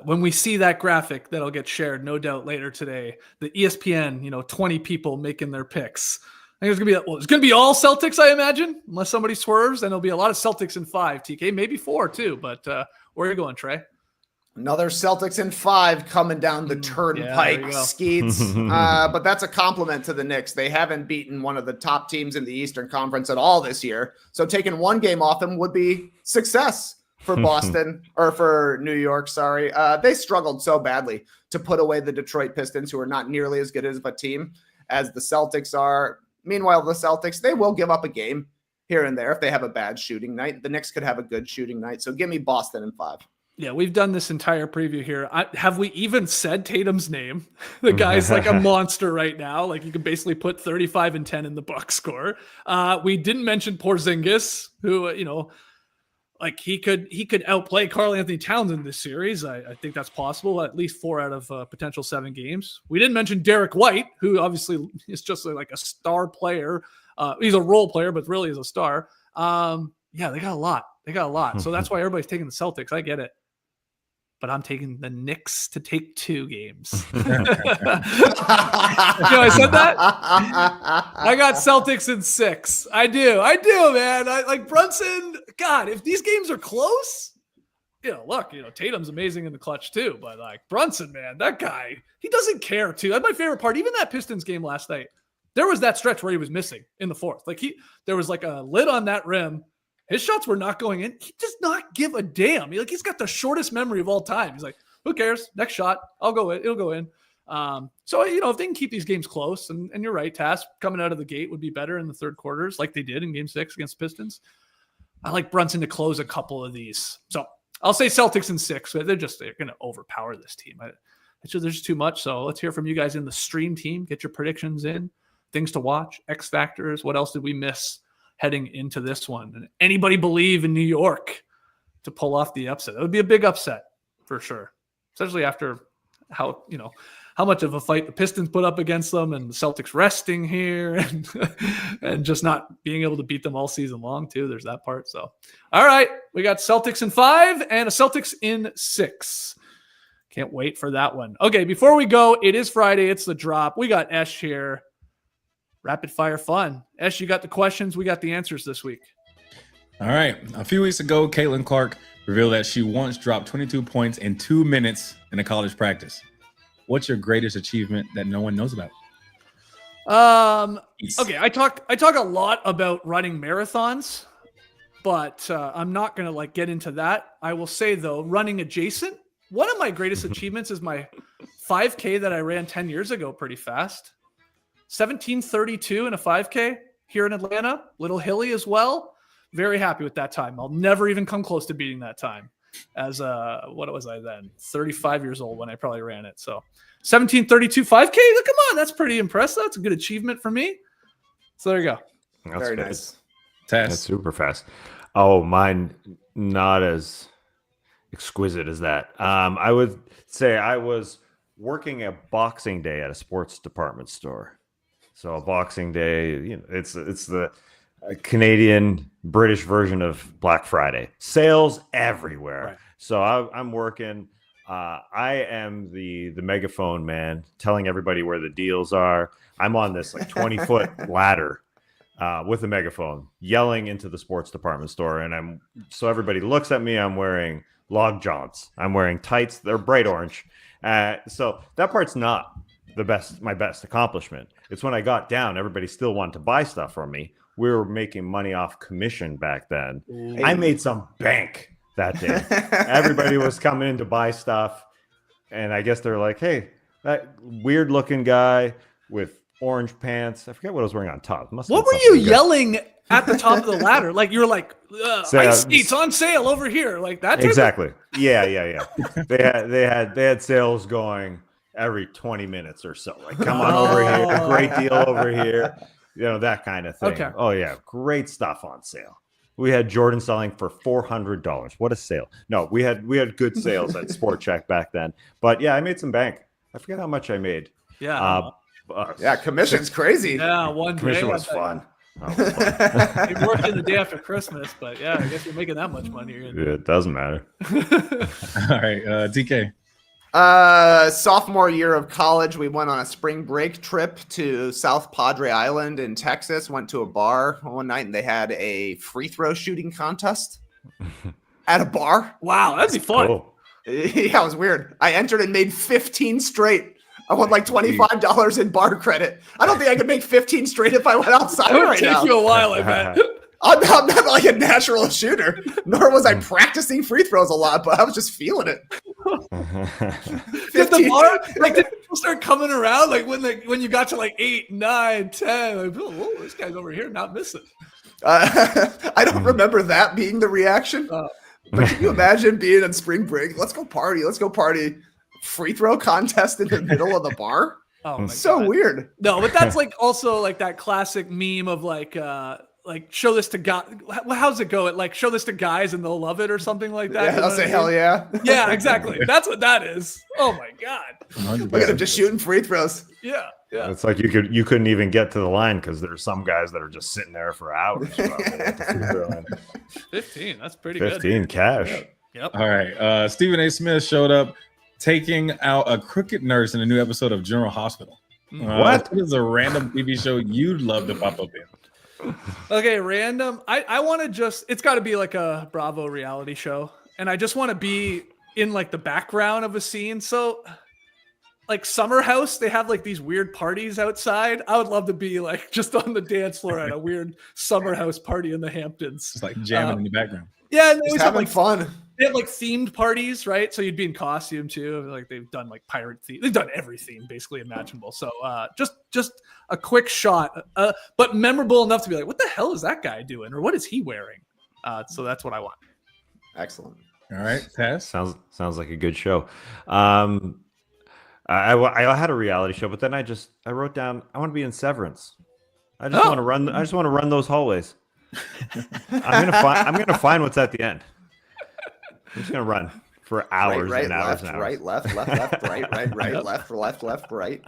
When we see that graphic that'll get shared, no doubt later today, the ESPN, 20 people making their picks. I think it's going to be all Celtics, I imagine, unless somebody swerves, and there'll be a lot of Celtics in 5, TK, maybe 4 too, but where are you going, Trey? Another Celtics in 5 coming down the turnpike, Skeets. But that's a compliment to the Knicks. They haven't beaten one of the top teams in the Eastern Conference at all this year. So taking one game off them would be success for Boston or for New York. Sorry. They struggled so badly to put away the Detroit Pistons, who are not nearly as good as a team as the Celtics are. Meanwhile, the Celtics, they will give up a game here and there if they have a bad shooting night. The Knicks could have a good shooting night. So give me Boston in 5. Yeah, we've done this entire preview here. Have we even said Tatum's name? The guy's like a monster right now. Like you can basically put 35 and 10 in the box score. We didn't mention Porzingis, who, like he could outplay Karl Anthony Towns in this series. I think that's possible, at least 4 out of potential 7 games. We didn't mention Derek White, who obviously is just like a star player. He's a role player, but really is a star. Yeah, they got a lot. So that's why everybody's taking the Celtics. I get it. but I'm taking the Knicks to take 2 games. I said that? I got Celtics in 6. I do, man. I like Brunson. God, if these games are close, look, Tatum's amazing in the clutch too, but like Brunson, man, that guy, he doesn't care too. That's my favorite part. Even that Pistons game last night, there was that stretch where he was missing in the 4th. Like there was like a lid on that rim. His shots were not going in. He does not give a damn. He's got the shortest memory of all time. He's like, who cares? Next shot, I'll go in. It'll go in. So, if they can keep these games close, and you're right, Tass, coming out of the gate would be better in the third quarters like they did in Game 6 against the Pistons. I like Brunson to close a couple of these. So I'll say Celtics in 6, but they're going to overpower this team. There's just too much. So let's hear from you guys in the stream team. Get your predictions in, things to watch, X factors. What else did we miss heading into this one? And anybody believe in New York to pull off the upset? It would be a big upset for sure, especially after how much of a fight the Pistons put up against them, and the Celtics resting here and just not being able to beat them all season long too. There's that part. So, all right, we got Celtics in 5 and a Celtics in 6. Can't wait for that one. Okay, before we go, it is Friday. It's the drop. We got Esh here. Rapid fire fun. Esh, you got the questions. We got the answers this week. All right. A few weeks ago, Caitlin Clark revealed that she once dropped 22 points in 2 minutes in a college practice. What's your greatest achievement that no one knows about? Okay, I talk a lot about running marathons, but I'm not going to get into that. I will say though, running adjacent, one of my greatest achievements is my 5K that I ran 10 years ago pretty fast. 17:32 in a 5K here in Atlanta, little hilly as well. Very happy with that time. I'll never even come close to beating that time as what was I then? 35 years old when I probably ran it. So 17:32 5K, come on, that's pretty impressive. That's a good achievement for me. So there you go. That's very good. nice. That's super fast. Oh, mine not as exquisite as that. I would say I was working a Boxing Day at a sports department store. So a Boxing Day, it's the Canadian British version of Black Friday. Sales everywhere. Right. So I'm working. I am the megaphone man, telling everybody where the deals are. I'm on this 20-foot ladder with a megaphone, yelling into the sports department store, and so everybody looks at me. I'm wearing log jaunts. I'm wearing tights. They're bright orange. So that part's not my best accomplishment. It's when I got down, everybody still wanted to buy stuff from me. We were making money off commission back then. Hey. I made some bank that day. Everybody was coming in to buy stuff. And I guess they're like, hey, that weird looking guy with orange pants. I forget what I was wearing on top. What were you yelling at the top of the ladder? Like you were like, ice skates on sale over here. Like that. Exactly. Yeah. They had sales going every 20 minutes or so. Like, come on over here. Great deal over here. That kind of thing. Okay. Oh yeah. Great stuff on sale. We had Jordan selling for $400. What a sale. No, we had good sales at Sport Check back then. But yeah, I made some bank. I forget how much I made. Yeah. Commission's crazy. Yeah, one commission was fun. You're working the day after Christmas, but yeah, I guess you're making that much money. It doesn't matter. All right, TK. Sophomore year of college, we went on a spring break trip to South Padre Island in Texas. Went to a bar one night, and they had a free throw shooting contest at a bar. Wow, that'd be fun. Cool. Yeah, it was weird. I entered and made 15 straight. I won $25 in bar credit. I don't think I could make 15 straight if I went outside right now. It would take you a while, I bet. I'm not like a natural shooter, nor was I practicing free throws a lot, but I was just feeling it. Did the bar, did people start coming around? Like when you got to 8, 9, 10, whoa, this guy's over here not missing. I don't remember that being the reaction. But can you imagine being on spring break? Let's go party. Free throw contest in the middle of the bar. Oh, my so God. Weird. No, but that's also that classic meme of show this to guys. How's it go? Show this to guys and they'll love it or something like that. Yeah, I'll say hell yeah. Yeah, exactly. That's what that is. Oh my God. Look at him just shooting free throws. Yeah. It's like you couldn't even get to the line because there's some guys that are just sitting there for hours. 15. That's pretty 15 good. 15 cash. Yep. All right. Stephen A. Smith showed up taking out a crooked nurse in a new episode of General Hospital. What is a random TV show you'd love to pop up in? Okay, random. I want to it's got to be like a Bravo reality show. And I just want to be in like the background of a scene. So like Summer House, they have like these weird parties outside. I would love to be like just on the dance floor at a weird Summer House party in the Hamptons. Just like jamming in the background. Yeah, and they always having have like fun. They have like themed parties, right? So you'd be in costume too. Like they've done like pirate theme. They've done every theme basically imaginable. So just a quick shot, but memorable enough to be like, what the hell is that guy doing, or what is he wearing? So that's what I want. Excellent. All right, Taz. Sounds like a good show. I had a reality show, but then I wrote down I want to be in Severance. I just want to run. I just want to run those hallways. I'm gonna find what's at the end. I'm just gonna run for hours and hours and hours. Right, left, right, left, right.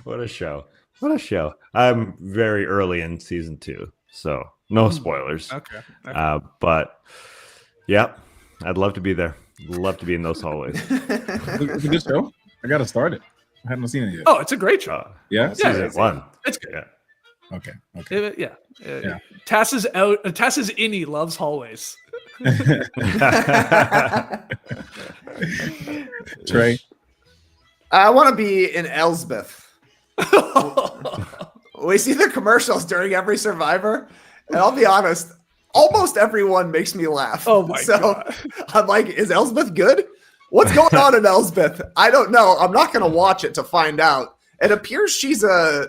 What a show! What a show! I'm very early in season 2, so no spoilers. Okay. But yep, I'd love to be there. Love to be in those hallways. It's a good show. I gotta start it. I haven't seen it yet. Oh, it's a great show. Yeah, season 1. It's good. Yeah. Okay. Yeah. Tass is out. Tass is in. He loves hallways. Trey, I want to be in Elsbeth. We see the commercials during every Survivor, and I'll be honest, almost everyone makes me laugh. Oh my god! I'm like, is Elsbeth good? What's going on in Elsbeth? I don't know. I'm not going to watch it to find out. It appears she's a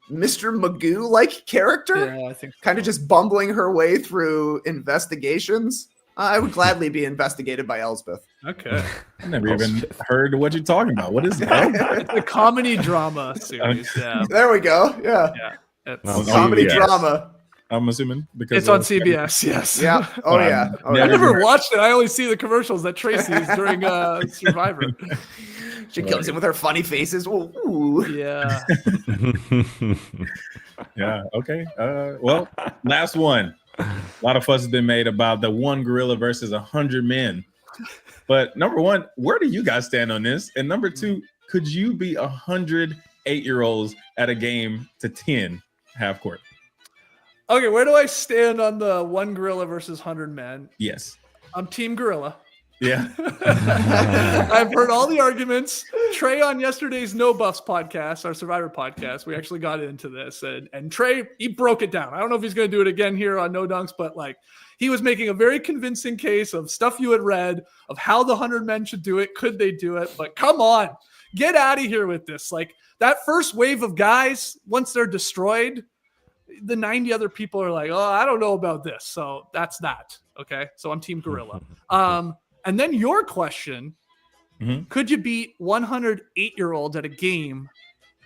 Mr. Magoo-like character. Yeah, I think kind of just bumbling her way through investigations. I would gladly be investigated by Elsbeth. Okay. I never even heard what you're talking about. What is that? It's a comedy drama series. Yeah. There we go. Yeah. It's comedy drama. I'm assuming because it's on CBS. Yes. Yeah. Oh yeah. I never watched it. I only see the commercials that Tracy's during Survivor. She comes in with her funny faces. Ooh. Yeah. Yeah. Okay. Well, last one. A lot of fuss has been made about the one gorilla versus 100 men. But number one, where do you guys stand on this? And number two, could you be 100 8-year-olds at a game to 10 half court? Okay, where do I stand on the one gorilla versus 100 men? Yes. I'm team gorilla. Yeah. I've heard all the arguments. Trey on yesterday's No Buffs podcast, our Survivor podcast, we actually got into this, and Trey, he broke it down. I don't know if he's going to do it again here on No Dunks, but like he was making a very convincing case of stuff you had read of how the 100 men should do it. Could they do it? But come on, get out of here with this. Like that first wave of guys, once they're destroyed, the 90 other people are like, oh, I don't know about this. So that's that. Okay. So I'm team gorilla. And then your question, could you beat 108-year-olds at a game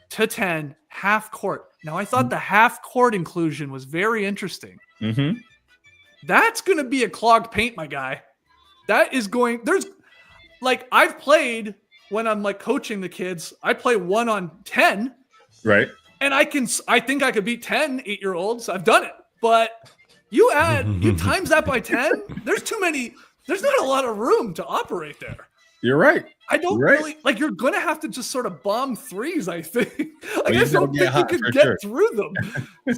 to 10 half court? Now, I thought the half court inclusion was very interesting. That's going to be a clogged paint, my guy. That is there's like, I've played when I'm like coaching the kids, I play 1-on-10. Right. And I think I could beat 10 8-year-olds. I've done it. But you times that by 10, there's not a lot of room to operate there. You're right. I don't really like. You're going to have to just sort of bomb threes. I think. I just don't think you can get through them.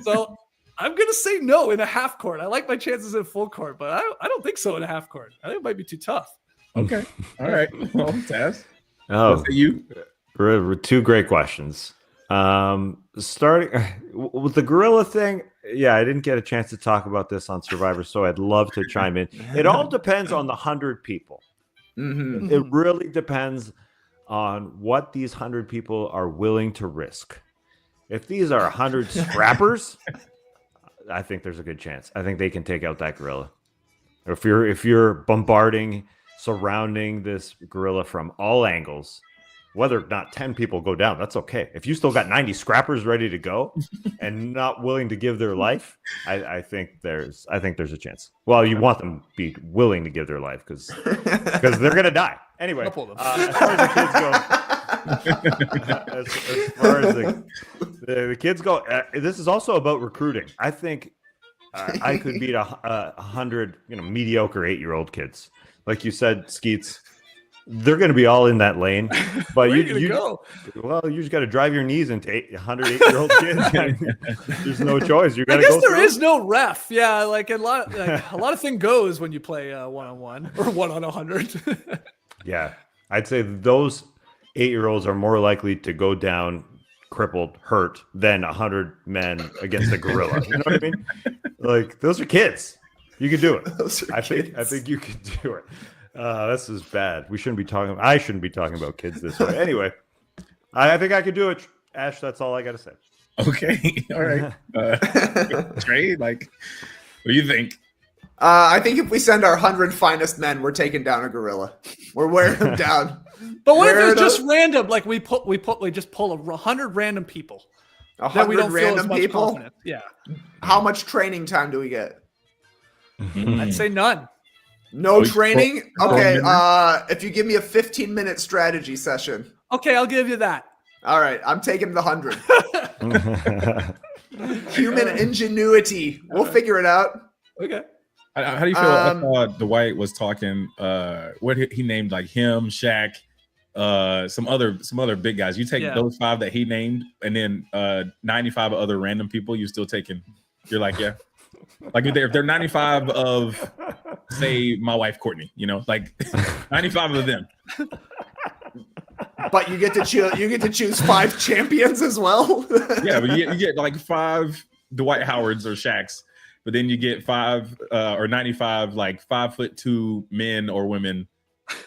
So I'm going to say no in a half court. I like my chances in full court, but I don't think so in a half court. I think it might be too tough. Okay. All right. Well, Taz. Oh, you. Two great questions. Starting with the gorilla thing. Yeah, I didn't get a chance to talk about this on Survivor, so I'd love to chime in. It all depends on the 100 people. It really depends on what these 100 people are willing to risk. If these are 100 scrappers, I think there's a good chance. I think they can take out that gorilla. If you're bombarding, surrounding this gorilla from all angles, whether or not 10 people go down, that's okay. If you still got 90 scrappers ready to go and not willing to give their life, I think there's a chance. Well, you want them to be willing to give their life because they're gonna die anyway. As far as the kids go, this is also about recruiting. I think I could beat 100 mediocre 8-year-old kids. like you said, Skeets, they're going to be all in that lane. But you just got to drive your knees into 108-year-old kids. There's no choice. You got to go. I guess there is no ref. Yeah, like a lot of thing goes when you play 1-on-1 or 1-on-100. Yeah, I'd say those 8-year-olds are more likely to go down crippled, hurt than 100 men against a gorilla. You know what I mean? Like, those are kids. You can do it. I think you can do it. This is bad. I shouldn't be talking about kids this way. Anyway, I think I could do it. Ash, that's all I got to say. Okay. All right. Trey, like, what do you think? I think if we send our 100 finest men, we're taking down a gorilla. We're wearing them down. But what if it's just random? Like we just pull 100 random people. 100 random people? Confidence. Yeah. How much training time do we get? I'd say none. No training? Okay. If you give me a 15-minute strategy session. Okay, I'll give you that. All right. I'm taking the 100. Human ingenuity. We'll figure it out. Okay. How do you feel? I thought Dwight was talking. What he named, like him, Shaq, some other big guys. You take those 5 that he named, and then 95 other random people. You still taking? You're like, yeah. Like if they're 95 of, say, my wife Courtney, like 95 of them. But you get to choose 5 champions as well. Yeah, but you get like 5 Dwight Howards or Shaqs, but then you get 5 or 95 like 5'2" men or women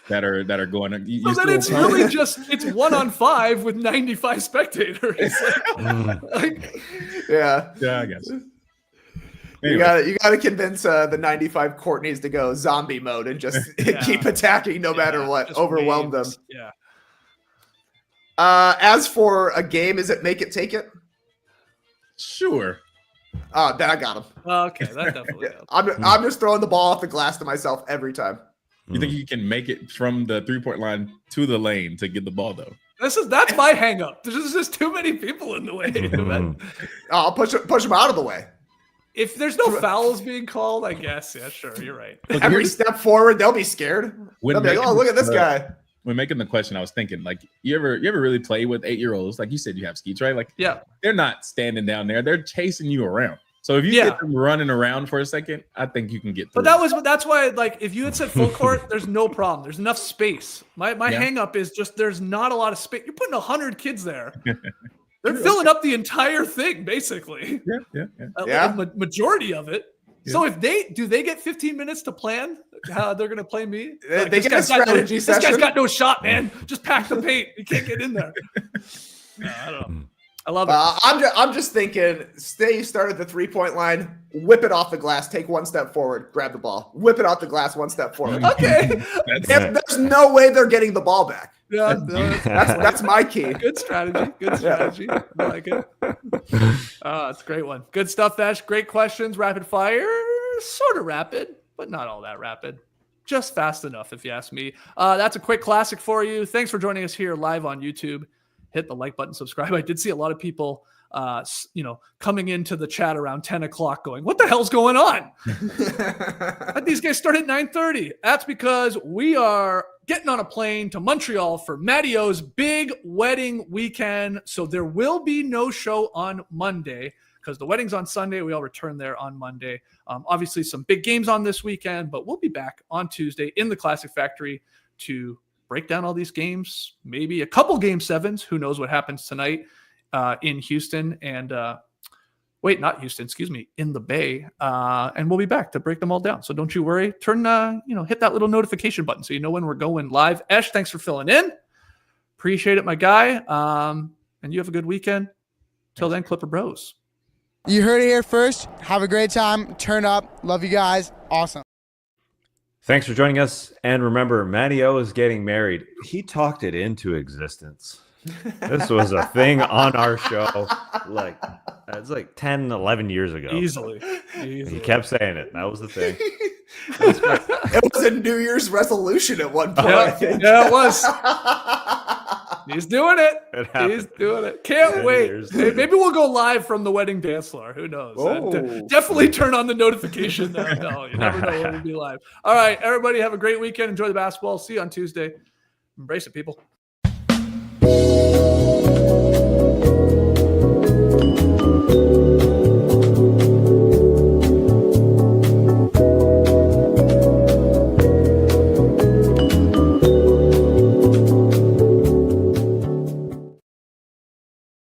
that are going. So then it's really just it's 1-on-5 with 95 spectators. Yeah, I guess. Anyway. You got to convince the 95 Courtneys to go zombie mode and just keep attacking no matter what. Overwhelm them. Yeah. As for a game, is it make it, take it? Sure. Then I got him. Okay, that definitely helps. I'm just throwing the ball off the glass to myself every time. You think you can make it from the 3-point line to the lane to get the ball though? That's my hang up. There's just too many people in the way. I'll push them out of the way. If there's no fouls being called, I guess. Yeah, sure. You're right. Look, every step forward, they'll be scared. They'll be like, oh, look at this guy. When making the question, I was thinking, like, you ever really play with 8-year-olds? Like you said, you have Skeets, right? Like, yeah, they're not standing down there. They're chasing you around. So if you get them running around for a second, I think you can get through. But that's why, like, if you had said full court, there's no problem. There's enough space. My hang up is just there's not a lot of space. You're putting 100 kids there. They're filling up the entire thing, basically. Yeah. Majority of it. Yeah. So if they get 15 minutes to plan how they're going to play me, like, they get a strategy session. This guy's got no shot, man. Just pack the paint. You can't get in there. No, I don't know. I love it. I'm just thinking, you start at the 3-point line, whip it off the glass, take 1 step forward, grab the ball, whip it off the glass, 1 step forward. Okay. There's no way they're getting the ball back. Yeah, that's my key. Good strategy. I like it. It's a great one. Good stuff, Ash. Great questions. Rapid fire, sort of rapid, but not all that rapid. Just fast enough, if you ask me. That's a quick classic for you. Thanks for joining us here live on YouTube. Hit the like button, subscribe. I did see a lot of people, coming into the chat around 10 o'clock going, what the hell's going on? These guys start at 9:30. That's because we are getting on a plane to Montreal for Matty O's big wedding weekend. So there will be no show on Monday because the wedding's on Sunday. We all return there on Monday. Obviously some big games on this weekend, but we'll be back on Tuesday in the Classic Factory to break down all these games, maybe a couple game 7s. Who knows what happens tonight in Houston and not Houston, in the Bay. And we'll be back to break them all down. So don't you worry. Turn, hit that little notification button so you know when we're going live. Esh, thanks for filling in. Appreciate it, my guy. And you have a good weekend. Till then, Clipper Bros. You heard it here first. Have a great time. Turn up. Love you guys. Awesome. Thanks for joining us. And remember, Matty O is getting married. He talked it into existence. This was a thing on our show. It's like 10, 11 years ago. Easily. He kept saying it. That was the thing. It was a New Year's resolution at one point. Yeah, it was. He's doing it. He's doing it. Can't wait. Hey, maybe we'll go live from the wedding dance floor. Who knows? Definitely turn on the notification. No, you never know when we'll be live. All right, everybody have a great weekend. Enjoy the basketball. See you on Tuesday. Embrace it, people.